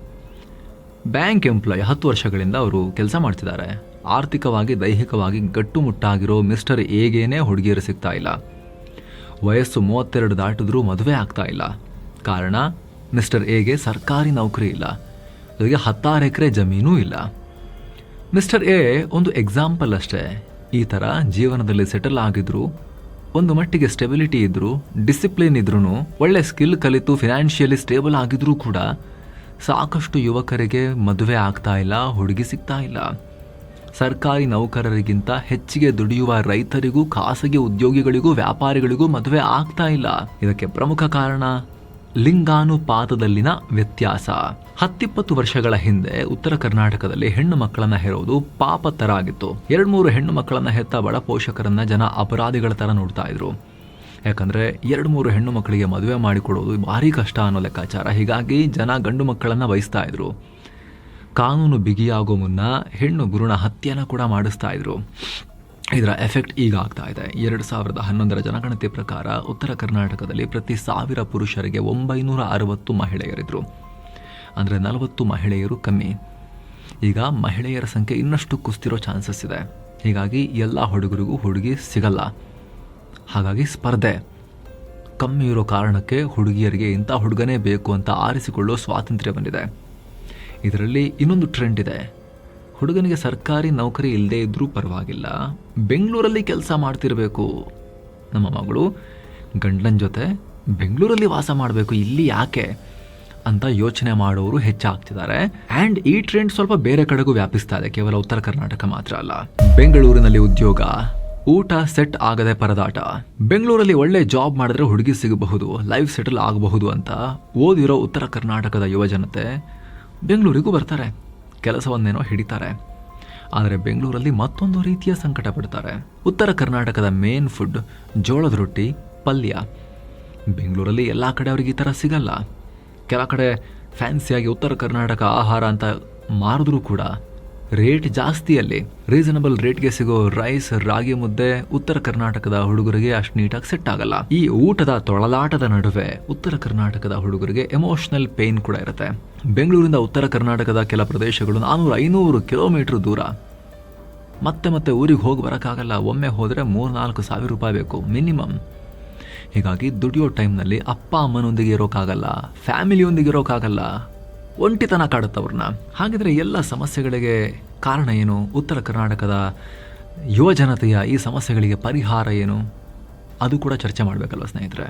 Speaker 1: ಬ್ಯಾಂಕ್ ಎಂಪ್ಲಾಯ್ 10 ವರ್ಷಗಳಿಂದ ಅವರು ಕೆಲಸ ಮಾಡ್ತಿದ್ದಾರೆ. ಆರ್ಥಿಕವಾಗಿ ದೈಹಿಕವಾಗಿ ಗಟ್ಟುಮುಟ್ಟಾಗಿರೋ ಮಿಸ್ಟರ್ ಎಗೇನೆ ಹುಡುಗಿಯರು ಸಿಗ್ತಾ ಇಲ್ಲ. ವಯಸ್ಸು 32 ದಾಟಿದ್ರೂ ಮದುವೆ ಆಗ್ತಾ ಇಲ್ಲ. ಕಾರಣ, ಮಿಸ್ಟರ್ ಎಗೆ ಸರ್ಕಾರಿ ನೌಕರಿ ಇಲ್ಲ, ಜೊತೆಗೆ 10,000 ಎಕರೆ ಜಮೀನೂ ಇಲ್ಲ. ಮಿಸ್ಟರ್ ಎ ಒಂದು ಎಕ್ಸಾಂಪಲ್ ಅಷ್ಟೇ. ಈ ಥರ ಜೀವನದಲ್ಲಿ ಸೆಟಲ್ ಆಗಿದ್ರು, ಒಂದು ಮಟ್ಟಿಗೆ ಸ್ಟೆಬಿಲಿಟಿ ಇದ್ರು, ಡಿಸಿಪ್ಲಿನ್ ಇದ್ರೂ, ಒಳ್ಳೆ ಸ್ಕಿಲ್ ಕಲಿತು ಫಿನಾನ್ಷಿಯಲಿ ಸ್ಟೇಬಲ್ ಆಗಿದ್ರೂ ಕೂಡ ಸಾಕಷ್ಟು ಯುವಕರಿಗೆ ಮದುವೆ ಆಗ್ತಾ ಇಲ್ಲ, ಹುಡುಗಿ ಸಿಗ್ತಾ ಇಲ್ಲ. ಸರ್ಕಾರಿ ನೌಕರರಿಗಿಂತ ಹೆಚ್ಚಿಗೆ ದುಡಿಯುವ ರೈತರಿಗೂ, ಖಾಸಗಿ ಉದ್ಯೋಗಿಗಳಿಗೂ, ವ್ಯಾಪಾರಿಗಳಿಗೂ ಮದುವೆ ಆಗ್ತಾ ಇಲ್ಲ. ಇದಕ್ಕೆ ಪ್ರಮುಖ ಕಾರಣ ಲಿಂಗಾನುಪಾತದಲ್ಲಿನ ವ್ಯತ್ಯಾಸ. 10-20 ವರ್ಷಗಳ ಹಿಂದೆ ಉತ್ತರ ಕರ್ನಾಟಕದಲ್ಲಿ ಹೆಣ್ಣು ಮಕ್ಕಳನ್ನ ಹೆರೋದು ಪಾಪ ತರ ಆಗಿತ್ತು. 2-3 ಹೆಣ್ಣು ಮಕ್ಕಳನ್ನ ಹೆತ್ತ ಬಡ ಪೋಷಕರನ್ನ ಜನ ಅಪರಾಧಿಗಳ ತರ ನೋಡ್ತಾ ಇದ್ರು. ಯಾಕಂದ್ರೆ 2-3 ಹೆಣ್ಣು ಮಕ್ಕಳಿಗೆ ಮದುವೆ ಮಾಡಿಕೊಡೋದು ಭಾರಿ ಕಷ್ಟ ಅನ್ನೋ ಲೆಕ್ಕಾಚಾರ. ಹೀಗಾಗಿ ಜನ ಗಂಡು ಮಕ್ಕಳನ್ನ ಬಯಸ್ತಾ ಇದ್ರು. ಕಾನೂನು ಬಿಗಿಯಾಗೋ ಮುನ್ನ ಹೆಣ್ಣು ಭ್ರೂಣ ಹತ್ಯೆನ ಕೂಡ ಮಾಡಿಸ್ತಾ ಇದ್ರು. ಇದರ ಎಫೆಕ್ಟ್ ಈಗ ಆಗ್ತಾ ಇದೆ. 2011 ಜನಗಣತಿ ಪ್ರಕಾರ ಉತ್ತರ ಕರ್ನಾಟಕದಲ್ಲಿ ಪ್ರತಿ 1000 ಪುರುಷರಿಗೆ 960 ಮಹಿಳೆಯರಿದ್ರು. ಅಂದರೆ 40 ಮಹಿಳೆಯರು ಕಮ್ಮಿ. ಈಗ ಮಹಿಳೆಯರ ಸಂಖ್ಯೆ ಇನ್ನಷ್ಟು ಕುಸ್ತಿರೋ ಚಾನ್ಸಸ್ ಇದೆ. ಹೀಗಾಗಿ ಎಲ್ಲ ಹುಡುಗರಿಗೂ ಹುಡುಗಿ ಸಿಗಲ್ಲ. ಹಾಗಾಗಿ ಸ್ಪರ್ಧೆ ಕಮ್ಮಿ ಇರೋ ಕಾರಣಕ್ಕೆ ಹುಡುಗಿಯರಿಗೆ ಇಂಥ ಹುಡುಗನೇ ಬೇಕು ಅಂತ ಆರಿಸಿಕೊಳ್ಳೋ ಸ್ವಾತಂತ್ರ್ಯ ಬಂದಿದೆ. ಇದರಲ್ಲಿ ಇನ್ನೊಂದು ಟ್ರೆಂಡ್ ಇದೆ. ಹುಡುಗನಿಗೆ ಸರ್ಕಾರಿ ನೌಕರಿ ಇಲ್ಲದೆ ಇದ್ರೂ ಪರವಾಗಿಲ್ಲ, ಬೆಂಗಳೂರಲ್ಲಿ ಕೆಲಸ ಮಾಡ್ತಿರ್ಬೇಕು. ನಮ್ಮ ಮಗಳು ಗಂಡನ ಜೊತೆ ಬೆಂಗಳೂರಲ್ಲಿ ವಾಸ ಮಾಡಬೇಕು, ಇಲ್ಲಿ ಯಾಕೆ? ಅಂತ ಯೋಚನೆ ಮಾಡೋರು ಹೆಚ್ಚಾಗ್ತಿದ್ದಾರೆ. ಅಂಡ್ ಈ ಟ್ರೆಂಡ್ ಸ್ವಲ್ಪ ಬೇರೆ ಕಡೆಗೂ ವ್ಯಾಪಿಸ್ತಾ ಇದೆ, ಕೇವಲ ಉತ್ತರ ಕರ್ನಾಟಕ ಮಾತ್ರ ಅಲ್ಲ. ಬೆಂಗಳೂರಿನಲ್ಲಿ ಉದ್ಯೋಗ, ಊಟ ಸೆಟ್ ಆಗದೆ ಪರದಾಟ. ಬೆಂಗಳೂರಲ್ಲಿ ಒಳ್ಳೆ ಜಾಬ್ ಮಾಡಿದ್ರೆ ಹುಡುಗಿ ಸಿಗಬಹುದು, ಲೈಫ್ ಸೆಟಲ್ ಆಗಬಹುದು ಅಂತ ಓದಿರೋ ಉತ್ತರ ಕರ್ನಾಟಕದ ಯುವಜನತೆ ಬೆಂಗಳೂರಿಗೂ ಬರ್ತಾರೆ, ಕೆಲಸವನ್ನೇನೋ ಹಿಡಿತಾರೆ. ಆದರೆ ಬೆಂಗಳೂರಲ್ಲಿ ಮತ್ತೊಂದು ರೀತಿಯ ಸಂಕಟ ಪಡ್ತಾರೆ. ಉತ್ತರ ಕರ್ನಾಟಕದ ಮೇನ್ ಫುಡ್ ಜೋಳದ ರೊಟ್ಟಿ, ಪಲ್ಯ. ಬೆಂಗಳೂರಲ್ಲಿ ಎಲ್ಲ ಕಡೆ ಅವ್ರಿಗೆ ಈ ಥರ ಸಿಗಲ್ಲ. ಕೆಲ ಕಡೆ ಫ್ಯಾನ್ಸಿಯಾಗಿ ಉತ್ತರ ಕರ್ನಾಟಕ ಆಹಾರ ಅಂತ ಮಾರಿದ್ರೂ ಕೂಡ ರೇಟ್ ಜಾಸ್ತಿಯಲ್ಲಿ. ರೀಸನಬಲ್ ರೇಟ್ಗೆ ಸಿಗೋ ರೈಸ್, ರಾಗಿ ಮುದ್ದೆ ಉತ್ತರ ಕರ್ನಾಟಕದ ಹುಡುಗರಿಗೆ ಅಷ್ಟು ನೀಟಾಗಿ ಸೆಟ್ ಆಗಲ್ಲ. ಈ ಊಟದ ತೊಳಲಾಟದ ನಡುವೆ ಉತ್ತರ ಕರ್ನಾಟಕದ ಹುಡುಗರಿಗೆ ಎಮೋಷನಲ್ ಪೇನ್ ಕೂಡ ಇರುತ್ತೆ. ಬೆಂಗಳೂರಿಂದ ಉತ್ತರ ಕರ್ನಾಟಕದ ಕೆಲ ಪ್ರದೇಶಗಳು 400-500 ಕಿಲೋಮೀಟರ್ ದೂರ. ಮತ್ತೆ ಊರಿಗೆ ಹೋಗಿ ಬರೋಕ್ಕಾಗಲ್ಲ. ಒಮ್ಮೆ ಹೋದರೆ 3-4 ಸಾವಿರ ರೂಪಾಯಿ ಬೇಕು ಮಿನಿಮಮ್. ಹೀಗಾಗಿ ದುಡಿಯೋ ಟೈಮ್ನಲ್ಲಿ ಅಪ್ಪ ಅಮ್ಮನೊಂದಿಗೆ ಇರೋಕ್ಕಾಗಲ್ಲ, ಫ್ಯಾಮಿಲಿಯೊಂದಿಗೆ ಇರೋಕ್ಕಾಗಲ್ಲ, ಒಂಟಿತನ ಕಾಡುತ್ತವ್ರನ್ನ. ಹಾಗಿದ್ರೆ ಎಲ್ಲ ಸಮಸ್ಯೆಗಳಿಗೆ ಕಾರಣ ಏನು? ಉತ್ತರ ಕರ್ನಾಟಕದ ಯುವ ಜನತೆಯ ಈ ಸಮಸ್ಯೆಗಳಿಗೆ ಪರಿಹಾರ ಏನು? ಅದು ಕೂಡ ಚರ್ಚೆ ಮಾಡಬೇಕಲ್ವ ಸ್ನೇಹಿತರೆ.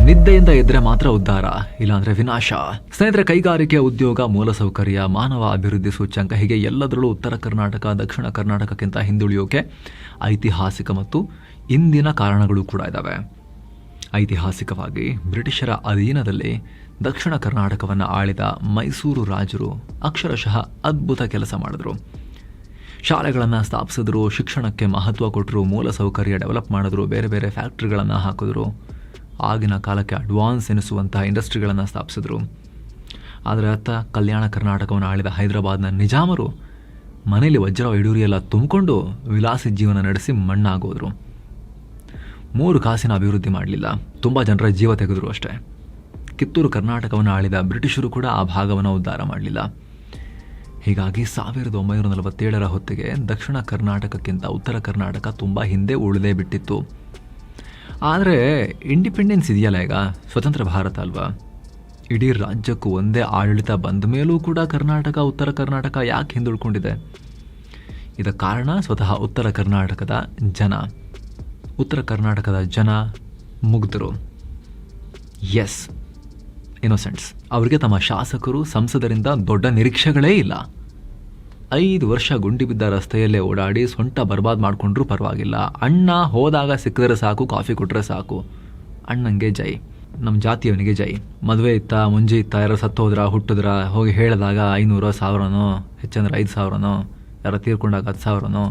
Speaker 1: ನಿದ್ದೆಯಿಂದ ಇದ್ರೆ ಮಾತ್ರ ಉದ್ಧಾರ, ಇಲ್ಲಾಂದ್ರೆ ವಿನಾಶ. ಸ್ನೇಹಿತರೆ, ಕೈಗಾರಿಕೆ, ಉದ್ಯೋಗ, ಮೂಲಸೌಕರ್ಯ, ಮಾನವ ಅಭಿವೃದ್ಧಿ ಸೂಚ್ಯಂಕ, ಹೀಗೆ ಎಲ್ಲದರಲ್ಲೂ ಉತ್ತರ ಕರ್ನಾಟಕ ದಕ್ಷಿಣ ಕರ್ನಾಟಕಕ್ಕಿಂತ ಹಿಂದುಳಿಯೋಕೆ ಐತಿಹಾಸಿಕ ಮತ್ತು ಇಂದಿನ ಕಾರಣಗಳು ಕೂಡ ಇದ್ದಾವೆ. ಐತಿಹಾಸಿಕವಾಗಿ ಬ್ರಿಟಿಷರ ಅಧೀನದಲ್ಲಿ ದಕ್ಷಿಣ ಕರ್ನಾಟಕವನ್ನು ಆಳಿದ ಮೈಸೂರು ರಾಜರು ಅಕ್ಷರಶಃ ಅದ್ಭುತ ಕೆಲಸ ಮಾಡಿದ್ರು. ಶಾಲೆಗಳನ್ನು ಸ್ಥಾಪಿಸಿದ್ರು, ಶಿಕ್ಷಣಕ್ಕೆ ಮಹತ್ವ ಕೊಟ್ಟರು, ಮೂಲಸೌಕರ್ಯ ಡೆವಲಪ್ ಮಾಡಿದ್ರು, ಬೇರೆ ಬೇರೆ ಫ್ಯಾಕ್ಟ್ರಿಗಳನ್ನು ಹಾಕಿದ್ರು, ಆಗಿನ ಕಾಲಕ್ಕೆ ಅಡ್ವಾನ್ಸ್ ಎನಿಸುವಂತಹ ಇಂಡಸ್ಟ್ರಿಗಳನ್ನು ಸ್ಥಾಪಿಸಿದ್ರು. ಆದರೆ ಅತ್ತ ಕಲ್ಯಾಣ ಕರ್ನಾಟಕವನ್ನು ಆಳಿದ ಹೈದರಾಬಾದ್ನ ನಿಜಾಮರು ಮನೆಯಲ್ಲಿ ವಜ್ರ ವೈಡೂರಿ ಎಲ್ಲ ತುಂಬಿಕೊಂಡು ವಿಲಾಸಿ ಜೀವನ ನಡೆಸಿ ಮಣ್ಣಾಗೋದ್ರು. 3 ಕಾಸಿನ ಅಭಿವೃದ್ಧಿ ಮಾಡಲಿಲ್ಲ, ತುಂಬ ಜನರ ಜೀವ ತೆಗೆದ್ರು ಅಷ್ಟೇ. ಕಿತ್ತೂರು ಕರ್ನಾಟಕವನ್ನು ಆಳಿದ ಬ್ರಿಟಿಷರು ಕೂಡ ಆ ಭಾಗವನ್ನು ಉದ್ಧಾರ ಮಾಡಲಿಲ್ಲ. ಹೀಗಾಗಿ 1947ರ ಹೊತ್ತಿಗೆ ದಕ್ಷಿಣ ಕರ್ನಾಟಕಕ್ಕಿಂತ ಉತ್ತರ ಕರ್ನಾಟಕ ತುಂಬ ಹಿಂದೆ ಉಳಿದೇ ಬಿಟ್ಟಿತ್ತು. ಆದರೆ ಇಂಡಿಪೆಂಡೆನ್ಸ್ ಇದೆಯಲ್ಲ, ಈಗ ಸ್ವತಂತ್ರ ಭಾರತ ಅಲ್ವಾ, ಇಡೀ ರಾಜ್ಯಕ್ಕೂ ಒಂದೇ ಆಡಳಿತ ಬಂದ ಮೇಲೂ ಕೂಡ ಕರ್ನಾಟಕ, ಉತ್ತರ ಕರ್ನಾಟಕ ಯಾಕೆ ಹಿಂದುಳ್ಕೊಂಡಿದೆ? ಇದಕ್ಕೆ ಕಾರಣ ಸ್ವತಃ ಉತ್ತರ ಕರ್ನಾಟಕದ ಜನ. ಉತ್ತರ ಕರ್ನಾಟಕದ ಜನ ಮುಗ್ಧರು, ಎಸ್, ಇನ್ನೋಸೆಂಟ್ಸ್. ಅವರಿಗೆ ತಮ್ಮ ಶಾಸಕರು, ಸಂಸದರಿಂದ ದೊಡ್ಡ ನಿರೀಕ್ಷೆಗಳೇ ಇಲ್ಲ. 5 ವರ್ಷ ಗುಂಡಿ ಬಿದ್ದ ರಸ್ತೆಯಲ್ಲೇ ಓಡಾಡಿ ಸೊಂಟ ಬರ್ಬಾದ್ ಮಾಡಿಕೊಂಡ್ರೂ ಪರವಾಗಿಲ್ಲ. ಅಣ್ಣ ಹೋದಾಗ ಸಿಕ್ಕಿದ್ರೆ ಸಾಕು, ಕಾಫಿ ಕೊಟ್ಟರೆ ಸಾಕು, ಅಣ್ಣಂಗೆ ಜೈ, ನಮ್ಮ ಜಾತಿಯವನಿಗೆ ಜೈ. ಮದುವೆ ಇತ್ತ, ಮುಂಜಿ ಇತ್ತ, ಯಾರು ಸತ್ತೋದ್ರ, ಹುಟ್ಟಿದ್ರ, ಹೋಗಿ ಹೇಳಿದಾಗ 500-1000ನೋ, ಹೆಚ್ಚಂದ್ರೆ 5000ನೋ, ಯಾರು ತೀರ್ಕೊಂಡಾಗ 10,000ನೋ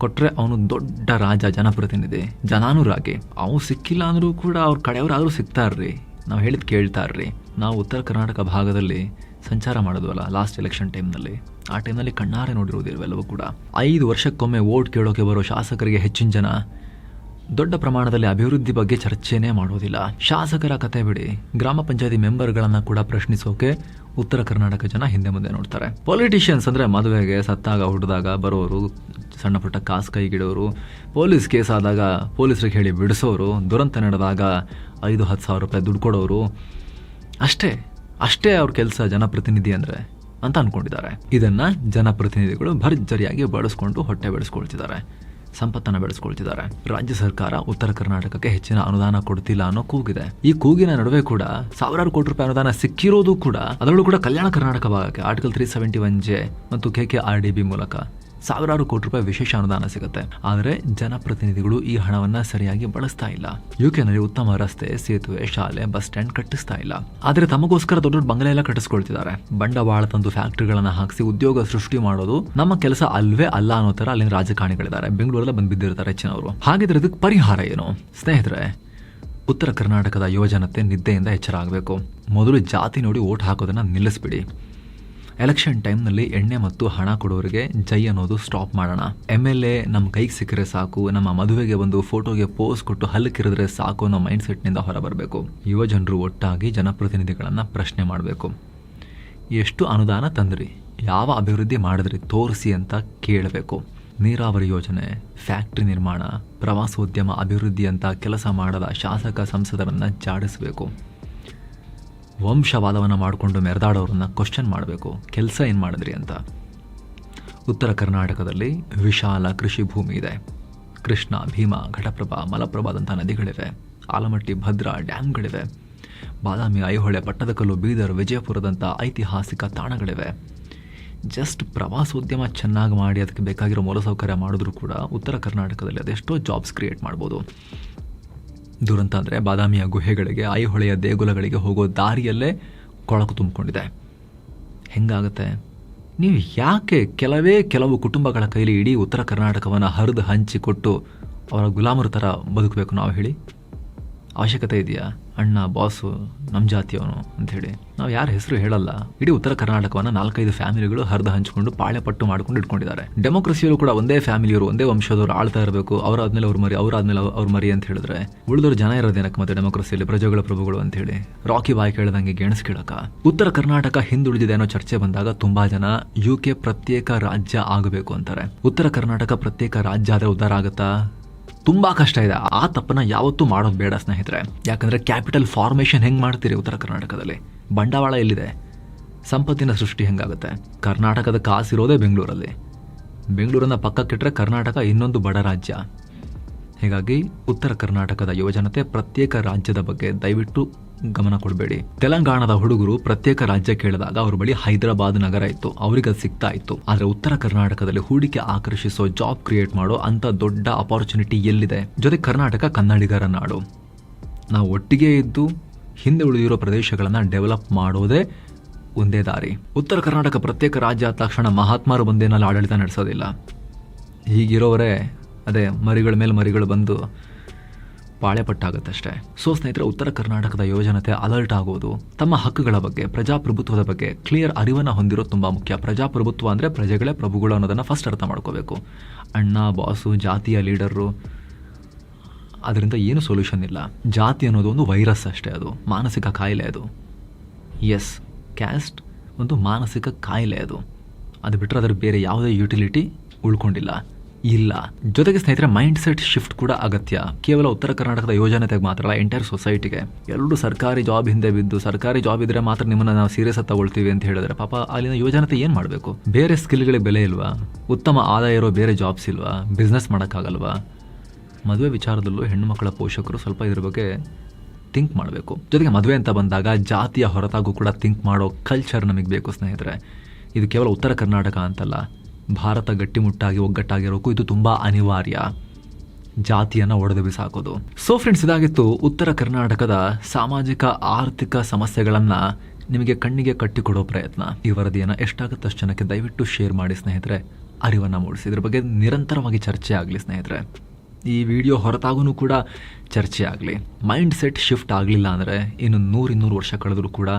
Speaker 1: ಕೊಟ್ಟರೆ ಅವನು ದೊಡ್ಡ ರಾಜ, ಜನಪ್ರತಿನಿಧಿ, ಜನಾನುರಾಗಿ. ಅವನು ಸಿಕ್ಕಿಲ್ಲ ಅಂದರೂ ಕೂಡ ಅವ್ರ ಕಡೆಯವರಾದರೂ ಸಿಗ್ತಾರ್ರಿ, ನಾವು ಹೇಳಿದ್ ಕೇಳ್ತಾರ್ರಿ. ನಾವು ಉತ್ತರ ಕರ್ನಾಟಕ ಭಾಗದಲ್ಲಿ ಸಂಚಾರ ಮಾಡೋದ್ವಲ್ಲ ಲಾಸ್ಟ್ ಎಲೆಕ್ಷನ್ ಟೈಮ್ನಲ್ಲಿ, ಆ ಟೈಮ್ನಲ್ಲಿ ಕಣ್ಣಾರೆ ನೋಡಿರೋದು ಇವೆಲ್ಲವೂ ಕೂಡ. 5 ವರ್ಷಕ್ಕೊಮ್ಮೆ ವೋಟ್ ಕೇಳೋಕೆ ಬರೋ ಶಾಸಕರಿಗೆ ಹೆಚ್ಚಿನ ಜನ ದೊಡ್ಡ ಪ್ರಮಾಣದಲ್ಲಿ ಅಭಿವೃದ್ಧಿ ಬಗ್ಗೆ ಚರ್ಚೆನೇ ಮಾಡೋದಿಲ್ಲ. ಶಾಸಕರ ಕತೆ ಬಿಡಿ, ಗ್ರಾಮ ಪಂಚಾಯತಿ ಮೆಂಬರ್ಗಳನ್ನು ಕೂಡ ಪ್ರಶ್ನಿಸೋಕೆ ಉತ್ತರ ಕರ್ನಾಟಕ ಜನ ಹಿಂದೆ ಮುಂದೆ ನೋಡ್ತಾರೆ. ಪೊಲಿಟಿಷಿಯನ್ಸ್ ಅಂದರೆ ಮದುವೆಗೆ, ಸತ್ತಾಗ, ಹುಟ್ಟಿದಾಗ ಬರೋರು, ಸಣ್ಣ ಪುಟ್ಟ ಕಾಸು ಕೈಗಿಡೋರು, ಪೊಲೀಸ್ ಕೇಸ್ ಆದಾಗ ಪೊಲೀಸರಿಗೆ ಹೇಳಿ ಬಿಡಿಸೋರು, ದುರಂತ ನಡೆದಾಗ 5-10 ಸಾವಿರ ರೂಪಾಯಿ ದುಡ್ಡು ಕೊಡೋರು, ಅಷ್ಟೇ ಅವ್ರ ಕೆಲಸ ಜನಪ್ರತಿನಿಧಿ ಅಂದರೆ ಅಂತ ಅಂದ್ಕೊಂಡಿದ್ದಾರೆ. ಇದನ್ನು ಜನಪ್ರತಿನಿಧಿಗಳು ಭರ್ಜರಿಯಾಗಿ ಬಳಸ್ಕೊಂಡು ಹೊಟ್ಟೆ ಬೆಳೆಸ್ಕೊಳ್ತಿದ್ದಾರೆ, ಸಂಪತ್ತನ್ನು ಬೆಳೆಸ್ಕೊಳ್ತಿದ್ದಾರೆ. ರಾಜ್ಯ ಸರ್ಕಾರ ಉತ್ತರ ಕರ್ನಾಟಕಕ್ಕೆ ಹೆಚ್ಚಿನ ಅನುದಾನ ಕೊಡ್ತಿಲ್ಲ ಅನ್ನೋ ಕೂಗಿದೆ. ಈ ಕೂಗಿನ ನಡುವೆ ಕೂಡ ಸಾವಿರಾರು ಕೋಟಿ ರೂಪಾಯಿ ಅನುದಾನ ಸಿಕ್ಕಿರೋದು ಕೂಡ, ಅದರಲ್ಲೂ ಕೂಡ ಕಲ್ಯಾಣ ಕರ್ನಾಟಕ ಭಾಗಕ್ಕೆ ಆರ್ಟಿಕಲ್ 371J ಮತ್ತು KKRDB ಮೂಲಕ ಸಾವಿರಾರು ಕೋಟಿ ರೂಪಾಯಿ ವಿಶೇಷ ಅನುದಾನ ಸಿಗುತ್ತೆ. ಆದರೆ ಜನಪ್ರತಿನಿಧಿಗಳು ಈ ಹಣವನ್ನ ಸರಿಯಾಗಿ ಬಳಸ್ತಾ ಇಲ್ಲ. ಯುಕೆನಲ್ಲಿ ಉತ್ತಮ ರಸ್ತೆ, ಸೇತುವೆ, ಶಾಲೆ, ಬಸ್ ಸ್ಟ್ಯಾಂಡ್ ಕಟ್ಟಿಸ್ತಾ ಇಲ್ಲ. ಆದರೆ ತಮಗೋಸ್ಕರ ದೊಡ್ಡ ದೊಡ್ಡ ಬಂಗಲೆ ಎಲ್ಲ ಕಟ್ಟಿಸ್ಕೊಳ್ತಿದ್ದಾರೆ. ಬಂಡವಾಳ ತಂದು ಫ್ಯಾಕ್ಟರಿಗಳನ್ನ ಹಾಕಿಸಿ ಉದ್ಯೋಗ ಸೃಷ್ಟಿ ಮಾಡೋದು ನಮ್ಮ ಕೆಲಸ ಅಲ್ವೇ ಅಲ್ಲ ಅನ್ನೋ ತರ ಅಲ್ಲಿನ ರಾಜಕಾರಣಿಗಳಿದ್ದಾರೆ. ಬೆಂಗಳೂರಲ್ಲೇ ಬಂದು ಬಿದ್ದಿರ್ತಾರೆ ಹೆಚ್ಚಿನವರು. ಹಾಗಿದ್ರೆ ಇದಕ್ಕೆ ಪರಿಹಾರ ಏನು? ಸ್ನೇಹಿತರೆ, ಉತ್ತರ ಕರ್ನಾಟಕದ ಯುವಜನತೆ ನಿದ್ದೆಯಿಂದ ಎಚ್ಚರ ಆಗಬೇಕು. ಮೊದಲು ಜಾತಿ ನೋಡಿ ಓಟ್ ಹಾಕೋದನ್ನ ನಿಲ್ಲಿಸ್ಬಿಡಿ. ಎಲೆಕ್ಷನ್ ಟೈಮ್ನಲ್ಲಿ ಎಣ್ಣೆ ಮತ್ತು ಹಣ ಕೊಡೋರಿಗೆ ಜೈ ಅನ್ನೋದು ಸ್ಟಾಪ್ ಮಾಡೋಣ. MLA ನಮ್ಮ ಕೈಗೆ ಸಿಕ್ಕರೆ ಸಾಕು, ನಮ್ಮ ಮದುವೆಗೆ ಒಂದು ಫೋಟೋಗೆ ಪೋಸ್ ಕೊಟ್ಟು ಹಲ್ಲಕ್ಕಿರಿದ್ರೆ ಸಾಕು ಅನ್ನೋ ಮೈಂಡ್ ಸೆಟ್ನಿಂದ ಹೊರಬರಬೇಕು. ಯುವ ಜನರು ಒಟ್ಟಾಗಿ ಜನಪ್ರತಿನಿಧಿಗಳನ್ನು ಪ್ರಶ್ನೆ ಮಾಡಬೇಕು. ಎಷ್ಟು ಅನುದಾನ ತಂದ್ರಿ, ಯಾವ ಅಭಿವೃದ್ಧಿ ಮಾಡಿದ್ರಿ ತೋರಿಸಿ ಅಂತ ಕೇಳಬೇಕು. ನೀರಾವರಿ ಯೋಜನೆ, ಫ್ಯಾಕ್ಟ್ರಿ ನಿರ್ಮಾಣ, ಪ್ರವಾಸೋದ್ಯಮ ಅಭಿವೃದ್ಧಿ ಅಂತ ಕೆಲಸ ಮಾಡದ ಶಾಸಕ ಸಂಸದರನ್ನು ಜಾಡಿಸಬೇಕು. ವಂಶವಾದವನ್ನು ಮಾಡಿಕೊಂಡು ಮೆರೆದಾಡೋರನ್ನ ಕ್ವಶನ್ ಮಾಡಬೇಕು, ಕೆಲಸ ಏನು ಮಾಡಿದ್ರಿ ಅಂತ. ಉತ್ತರ ಕರ್ನಾಟಕದಲ್ಲಿ ವಿಶಾಲ ಕೃಷಿ ಭೂಮಿ ಇದೆ. ಕೃಷ್ಣ, ಭೀಮಾ, ಘಟಪ್ರಭಾ, ಮಲಪ್ರಭಾದಂಥ ನದಿಗಳಿವೆ. ಆಲಮಟ್ಟಿ, ಭದ್ರಾ ಡ್ಯಾಮ್ಗಳಿವೆ. ಬಾದಾಮಿ, ಐಹೊಳೆ, ಪಟ್ಟದಕಲ್ಲು, ಬೀದರ್, ವಿಜಯಪುರದಂಥ ಐತಿಹಾಸಿಕ ತಾಣಗಳಿವೆ. ಜಸ್ಟ್ ಪ್ರವಾಸೋದ್ಯಮ ಚೆನ್ನಾಗಿ ಮಾಡಿ ಅದಕ್ಕೆ ಬೇಕಾಗಿರೋ ಮೂಲಸೌಕರ್ಯ ಮಾಡಿದ್ರೂ ಕೂಡ ಉತ್ತರ ಕರ್ನಾಟಕದಲ್ಲಿ ಅದೆಷ್ಟೋ ಜಾಬ್ಸ್ ಕ್ರಿಯೇಟ್ ಮಾಡ್ಬೋದು. ದುರಂತ ಅಂದರೆ ಬಾದಾಮಿಯ ಗುಹೆಗಳಿಗೆ, ಐಹೊಳೆಯ ದೇಗುಲಗಳಿಗೆ ಹೋಗೋ ದಾರಿಯಲ್ಲೇ ಕೊಳಕು ತುಂಬಿಕೊಂಡಿದೆ. ಹೆಂಗಾಗುತ್ತೆ? ನೀವು ಯಾಕೆ ಕೆಲವು ಕುಟುಂಬಗಳ ಕೈಲಿ ಇಡೀ ಉತ್ತರ ಕರ್ನಾಟಕವನ್ನು ಹರಿದು ಹಂಚಿಕೊಟ್ಟು ಅವರ ಗುಲಾಮರ ಥರ ಬದುಕಬೇಕು ನಾವು ಹೇಳಿ? ಅವಶ್ಯಕತೆ ಇದೆಯಾ? ಅಣ್ಣ, ಬಾಸು, ನಮ್ಮ ಜಾತಿಯವನು ಅಂಥೇಳಿ ನಾವು ಯಾರ ಹೆಸರು ಹೇಳಲ್ಲ. ಇಡೀ ಉತ್ತರ ಕರ್ನಾಟಕವನ್ನು 4-5 ಫ್ಯಾಮಿಲಿಗಳು ಹರಿದು ಹಂಚಿಕೊಂಡು ಪಾಳ್ಯಪಟ್ಟು ಮಾಡ್ಕೊಂಡು ಇಟ್ಕೊಂಡಿದ್ದಾರೆ. ಡೆಮೋಕ್ರಸಿಯಲ್ಲೂ ಕೂಡ ಒಂದೇ ಫ್ಯಾಮಿಲಿಯವರು, ಒಂದೇ ವಂಶದವರು ಆಳ್ತಾ ಇರಬೇಕು. ಅವರಾದ್ಮೇಲೆ ಅವ್ರ ಮರಿ, ಅವರಾದ್ಮೇಲೆ ಅವ್ರ ಮರಿ ಅಂತ ಹೇಳಿದ್ರೆ ಉಳಿದವರು ಜನ ಇರೋದೇನಕ್ಕೆ ಮತ್ತೆ ಡೆಮೋಕ್ರಸಿಯಲ್ಲಿ ಪ್ರಜೆಗಳ ಪ್ರಭುಗಳು ಅಂತ ಹೇಳಿ ರಾಕಿ ಬಾಯ್ ಕೇಳ್ದಂಗೆ ಗೆಣಸ್ ಕೇಳಕ. ಉತ್ತರ ಕರ್ನಾಟಕ ಹಿಂದುಳಿದಿದೆ ಅನ್ನೋ ಚರ್ಚೆ ಬಂದಾಗ ತುಂಬಾ ಜನ UK ಪ್ರತ್ಯೇಕ ರಾಜ್ಯ ಆಗಬೇಕು ಅಂತಾರೆ. ಉತ್ತರ ಕರ್ನಾಟಕ ಪ್ರತ್ಯೇಕ ರಾಜ್ಯ ಆದ್ರೆ ಉದ್ಧಾರ ಆಗುತ್ತಾ? ತುಂಬಾ ಕಷ್ಟ ಇದೆ. ಆ ತಪ್ಪನ್ನ ಯಾವತ್ತೂ ಮಾಡೋದು ಬೇಡ ಸ್ನೇಹಿತರೆ. ಯಾಕಂದ್ರೆ ಕ್ಯಾಪಿಟಲ್ ಫಾರ್ಮೇಷನ್ ಹೆಂಗ್ ಮಾಡ್ತೀರಿ ಉತ್ತರ ಕರ್ನಾಟಕದಲ್ಲಿ? ಬಂಡವಾಳ ಎಲ್ಲಿದೆ? ಸಂಪತ್ತಿನ ಸೃಷ್ಟಿ ಹೆಂಗಾಗುತ್ತೆ? ಕರ್ನಾಟಕದ ಕಾಸಿರೋದೇ ಬೆಂಗಳೂರಲ್ಲಿ. ಬೆಂಗಳೂರನ್ನ ಪಕ್ಕಕ್ಕಿಟ್ರೆ ಕರ್ನಾಟಕ ಇನ್ನೊಂದು ಬಡ ರಾಜ್ಯ. ಹೀಗಾಗಿ ಉತ್ತರ ಕರ್ನಾಟಕದ ಯುವಜನತೆ ಪ್ರತ್ಯೇಕ ರಾಜ್ಯದ ಬಗ್ಗೆ ದಯವಿಟ್ಟು ಗಮನ ಕೊಡಬೇಡಿ. ತೆಲಂಗಾಣದ ಹುಡುಗರು ಪ್ರತ್ಯೇಕ ರಾಜ್ಯ ಕೇಳಿದಾಗ ಅವ್ರ ಬಳಿ ಹೈದರಾಬಾದ್ ನಗರ ಇತ್ತು, ಅವ್ರಿಗೆ ಅದು ಸಿಗ್ತಾ ಇತ್ತು. ಆದ್ರೆ ಉತ್ತರ ಕರ್ನಾಟಕದಲ್ಲಿ ಹೂಡಿಕೆ ಆಕರ್ಷಿಸೋ, ಜಾಬ್ ಕ್ರಿಯೇಟ್ ಮಾಡೋ ಅಂತ ದೊಡ್ಡ ಅಪಾರ್ಚುನಿಟಿ ಎಲ್ಲಿದೆ? ಜೊತೆ ಕರ್ನಾಟಕ ಕನ್ನಡಿಗರ ನಾಡು. ನಾವು ಒಟ್ಟಿಗೆ ಇದ್ದು ಹಿಂದೆ ಉಳಿದಿರೋ ಪ್ರದೇಶಗಳನ್ನ ಡೆವಲಪ್ ಮಾಡೋದೇ ಒಂದೇ ದಾರಿ. ಉತ್ತರ ಕರ್ನಾಟಕ ಪ್ರತ್ಯೇಕ ರಾಜ್ಯ ಆದ ತಕ್ಷಣ ಮಹಾತ್ಮರು ಬಂದೇನಲ್ಲಿ ಆಡಳಿತ ನಡೆಸೋದಿಲ್ಲ. ಹೀಗಿರೋವರೇ ಅದೇ ಮರಿಗಳ ಮೇಲೆ ಮರಿಗಳು ಬಂದು ಪಾಳೆಪಟ್ಟಾಗತ್ತಷ್ಟೇ. ಸೊ ಸ್ನೇಹಿತರೆ, ಉತ್ತರ ಕರ್ನಾಟಕದ ಯುವಜನತೆ ಅಲರ್ಟ್ ಆಗೋದು, ತಮ್ಮ ಹಕ್ಕುಗಳ ಬಗ್ಗೆ, ಪ್ರಜಾಪ್ರಭುತ್ವದ ಬಗ್ಗೆ ಕ್ಲಿಯರ್ ಅರಿವನ್ನು ಹೊಂದಿರೋದು ತುಂಬ ಮುಖ್ಯ. ಪ್ರಜಾಪ್ರಭುತ್ವ ಅಂದರೆ ಪ್ರಜೆಗಳೇ ಪ್ರಭುಗಳು ಅನ್ನೋದನ್ನು ಫಸ್ಟ್ ಅರ್ಥ ಮಾಡ್ಕೋಬೇಕು. ಅಣ್ಣ, ಬಾಸು, ಜಾತಿಯ ಲೀಡರು, ಅದರಿಂದ ಏನು ಸೊಲ್ಯೂಷನ್ ಇಲ್ಲ. ಜಾತಿ ಅನ್ನೋದು ಒಂದು ವೈರಸ್ ಅಷ್ಟೇ, ಅದು ಮಾನಸಿಕ ಕಾಯಿಲೆ. ಅದು ಎಸ್, ಕ್ಯಾಸ್ಟ್ ಒಂದು ಮಾನಸಿಕ ಕಾಯಿಲೆ. ಅದು ಬಿಟ್ಟರೆ ಅದರ ಬೇರೆ ಯಾವುದೇ ಯುಟಿಲಿಟಿ ಉಳ್ಕೊಂಡಿಲ್ಲ. ಜೊತೆಗೆ ಸ್ನೇಹಿತರೆ, ಮೈಂಡ್ ಸೆಟ್ ಶಿಫ್ಟ್ ಕೂಡ ಅಗತ್ಯ. ಕೇವಲ ಉತ್ತರ ಕರ್ನಾಟಕದ ಯೋಜನೆಗೆ ಮಾತ್ರ ಅಲ್ಲ, ಎಂಟೈರ್ ಸೊಸೈಟಿಗೆ. ಎಲ್ಲರೂ ಸರ್ಕಾರಿ ಜಾಬ್ ಹಿಂದೆ ಬಿದ್ದು, ಸರ್ಕಾರಿ ಜಾಬ್ ಇದ್ರೆ ಮಾತ್ರ ನಿಮ್ಮನ್ನ ನಾವು ಸೀರಿಯಸ್ ಆಗಿ ತಗೊಳ್ತೀವಿ ಅಂತ ಹೇಳಿದ್ರೆ ಪಾಪ ಅಲ್ಲಿನ ಯೋಜನತೆ ಏನು ಮಾಡಬೇಕು? ಬೇರೆ ಸ್ಕಿಲ್ಗಳಿಗೆ ಬೆಲೆ ಇಲ್ವಾ? ಉತ್ತಮ ಆದಾಯ ಇರೋ ಬೇರೆ ಜಾಬ್ಸ್ ಇಲ್ವಾ? ಬಿಸ್ನೆಸ್ ಮಾಡೋಕ್ಕಾಗಲ್ವಾ? ಮದುವೆ ವಿಚಾರದಲ್ಲೂ ಹೆಣ್ಣು ಮಕ್ಕಳ ಪೋಷಕರು ಸ್ವಲ್ಪ ಇದ್ರ ಬಗ್ಗೆ ಥಿಂಕ್ ಮಾಡಬೇಕು. ಜೊತೆಗೆ ಮದುವೆ ಅಂತ ಬಂದಾಗ ಜಾತಿಯ ಹೊರತಾಗೂ ಕೂಡ ಥಿಂಕ್ ಮಾಡೋ ಕಲ್ಚರ್ ನಮಗೆ ಬೇಕು ಸ್ನೇಹಿತರೆ. ಇದು ಕೇವಲ ಉತ್ತರ ಕರ್ನಾಟಕ ಅಂತಲ್ಲ, ಭಾರತ ಗಟ್ಟಿಮುಟ್ಟಾಗಿ ಒಗ್ಗಟ್ಟಾಗಿರೋಕ್ಕೂ ಇದು ತುಂಬ ಅನಿವಾರ್ಯ. ಜಾತಿಯನ್ನು ಒಡೆದು ಬಿಸಾಕೋದು. ಸೊ ಫ್ರೆಂಡ್ಸ್, ಇದಾಗಿತ್ತು ಉತ್ತರ ಕರ್ನಾಟಕದ ಸಾಮಾಜಿಕ ಆರ್ಥಿಕ ಸಮಸ್ಯೆಗಳನ್ನು ನಿಮಗೆ ಕಣ್ಣಿಗೆ ಕಟ್ಟಿಕೊಡೋ ಪ್ರಯತ್ನ. ಈ ವರದಿಯನ್ನು ಎಷ್ಟಾಗುತ್ತಷ್ಟು ಜನಕ್ಕೆ ದಯವಿಟ್ಟು ಶೇರ್ ಮಾಡಿ ಸ್ನೇಹಿತರೆ, ಅರಿವನ್ನು ಮೂಡಿಸಿ. ಇದ್ರ ಬಗ್ಗೆ ನಿರಂತರವಾಗಿ ಚರ್ಚೆ ಆಗಲಿ ಸ್ನೇಹಿತರೆ. ಈ ವಿಡಿಯೋ ಹೊರತಾಗೂ ಕೂಡ ಚರ್ಚೆ ಆಗಲಿ. ಮೈಂಡ್ ಸೆಟ್ ಶಿಫ್ಟ್ ಆಗಲಿಲ್ಲ ಅಂದರೆ ಇನ್ನು 100-200 ವರ್ಷ ಕಳೆದರೂ ಕೂಡ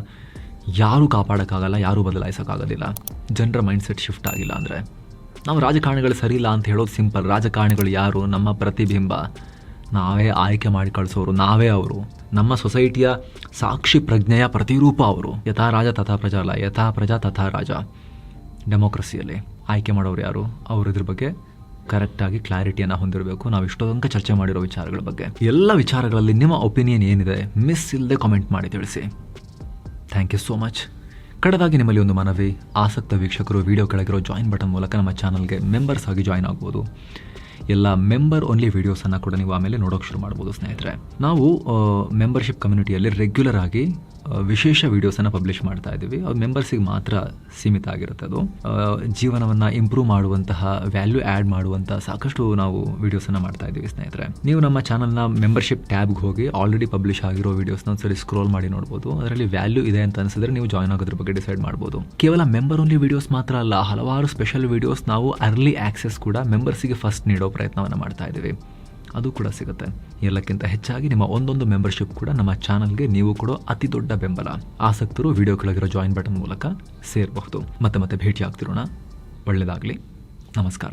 Speaker 1: ಯಾರೂ ಕಾಪಾಡೋಕ್ಕಾಗಲ್ಲ, ಯಾರೂ ಬದಲಾಯಿಸೋಕ್ಕಾಗೋದಿಲ್ಲ. ಜನರ ಮೈಂಡ್ ಸೆಟ್ ಶಿಫ್ಟ್ ಆಗಿಲ್ಲ ಅಂದರೆ. ನಾವು ರಾಜಕಾರಣಿಗಳು ಸರಿ ಇಲ್ಲ ಅಂತ ಹೇಳೋದು ಸಿಂಪಲ್. ರಾಜಕಾರಣಿಗಳು ಯಾರು? ನಮ್ಮ ಪ್ರತಿಬಿಂಬ. ನಾವೇ ಆಯ್ಕೆ ಮಾಡಿ ಕಳಿಸೋರು, ನಾವೇ ಅವರು. ನಮ್ಮ ಸೊಸೈಟಿಯ ಸಾಕ್ಷಿ ಪ್ರಜ್ಞೆಯ ಪ್ರತಿರೂಪ ಅವರು. ಯಥಾ ರಾಜ ತಥಾ ಪ್ರಜಾ ಅಲ್ಲ, ಯಥಾ ಪ್ರಜಾ ತಥಾ ರಾಜ. ಡೆಮೋಕ್ರಸಿಯಲ್ಲಿ ಆಯ್ಕೆ ಮಾಡೋರು ಯಾರು? ಅವರು ಇದ್ರ ಬಗ್ಗೆ ಕರೆಕ್ಟಾಗಿ ಕ್ಲಾರಿಟಿಯನ್ನು ಹೊಂದಿರಬೇಕು. ನಾವು ಇಷ್ಟೋ ತನಕ ಚರ್ಚೆ ಮಾಡಿರೋ ವಿಚಾರಗಳ ಬಗ್ಗೆ, ಎಲ್ಲ ವಿಚಾರಗಳಲ್ಲಿ ನಿಮ್ಮ ಒಪಿನಿಯನ್ ಏನಿದೆ ಮಿಸ್ ಇಲ್ಲದೆ ಕಾಮೆಂಟ್ ಮಾಡಿ ತಿಳಿಸಿ. Thank you so much. ಕಡೆದಾಗಿ ನಿಮ್ಮಲ್ಲಿ ಒಂದು ಮನವಿ, ಆಸಕ್ತ ವೀಕ್ಷಕರು ವಿಡಿಯೋ ಕೆಳಗಿರೋ ಜಾಯಿನ್ ಬಟನ್ ಮೂಲಕ ನಮ್ಮ ಚಾನಲ್ಗೆ ಮೆಂಬರ್ಸ್ ಆಗಿ ಜಾಯಿನ್ ಆಗ್ಬೋದು. ಎಲ್ಲ ಮೆಂಬರ್ ಓನ್ಲಿ ವೀಡಿಯೋಸನ್ನು ಕೂಡ ನೀವು ಆಮೇಲೆ ನೋಡೋಕೆ ಶುರು ಮಾಡ್ಬೋದು ಸ್ನೇಹಿತರೆ. ನಾವು ಮೆಂಬರ್ಶಿಪ್ ಕಮ್ಯುನಿಟಿಯಲ್ಲಿ ರೆಗ್ಯುಲರ್ ಆಗಿ ವಿಶೇಷ ವೀಡಿಯೋಸನ್ನು ಪಬ್ಲಿಷ್ ಮಾಡ್ತಾ ಇದ್ದೀವಿ. ಅದು ಮೆಂಬರ್ಸಿಗೆ ಮಾತ್ರ ಸೀಮಿತ ಆಗಿರುತ್ತೆ. ಅದು ಜೀವನವನ್ನು ಇಂಪ್ರೂವ್ ಮಾಡುವಂತಹ, ವ್ಯಾಲ್ಯೂ ಆ್ಯಡ್ ಮಾಡುವಂತಹ ಸಾಕಷ್ಟು ನಾವು ವೀಡಿಯೋಸನ್ನು ಮಾಡ್ತಾ ಇದ್ದೀವಿ ಸ್ನೇಹಿತರೆ. ನೀವು ನಮ್ಮ ಚಾನಲ್ನ ಮೆಂಬರ್ಶಿಪ್ ಟ್ಯಾಬ್ಗೆ ಹೋಗಿ ಆಲ್ರೆಡಿ ಪಬ್ಲಿಷ್ ಆಗಿರೋ ವೀಡಿಯೋಸ್ನ ಒಂದ್ಸರಿ ಸ್ಕ್ರೋಲ್ ಮಾಡಿ ನೋಡ್ಬೋದು. ಅದರಲ್ಲಿ ವ್ಯಾಲ್ಯೂ ಇದೆ ಅಂತ ಅನಿಸಿದ್ರೆ ನೀವು ಜಾಯ್ನ್ ಆಗೋದ್ರ ಬಗ್ಗೆ ಡಿಸೈಡ್ ಮಾಡ್ಬೋದು. ಕೇವಲ ಮೆಂಬರ್ ಓನ್ಲಿ ವೀಡಿಯೋಸ್ ಮಾತ್ರ ಅಲ್ಲ, ಹಲವಾರು ಸ್ಪೆಷಲ್ ವೀಡಿಯೋಸ್ ನಾವು ಅರ್ಲಿ ಆಕ್ಸೆಸ್ ಕೂಡ ಮೆಂಬರ್ಸಿಗೆ ಫಸ್ಟ್ ನೀಡೋ ಪ್ರಯತ್ನವನ್ನು ಮಾಡ್ತಾ ಇದ್ದೀವಿ. ಅದು ಕೂಡ ಸಿಗುತ್ತೆ. ಎಲ್ಲಕ್ಕಿಂತ ಹೆಚ್ಚಾಗಿ ನಿಮ್ಮ ಒಂದೊಂದು ಮೆಂಬರ್ಶಿಪ್ ಕೂಡ ನಮ್ಮ ಚಾನಲ್ಗೆ ನೀವು ಕೊಡೋ ಅತಿ ದೊಡ್ಡ ಬೆಂಬಲ. ಆಸಕ್ತರು ವಿಡಿಯೋ ಕೆಳಗಿರೋ ಜಾಯಿನ್ ಬಟನ್ ಮೂಲಕ ಸೇರಬಹುದು. ಮತ್ತೆ ಭೇಟಿ ಆಗ್ತಿರೋಣ. ಒಳ್ಳೆಯದಾಗಲಿ. ನಮಸ್ಕಾರ.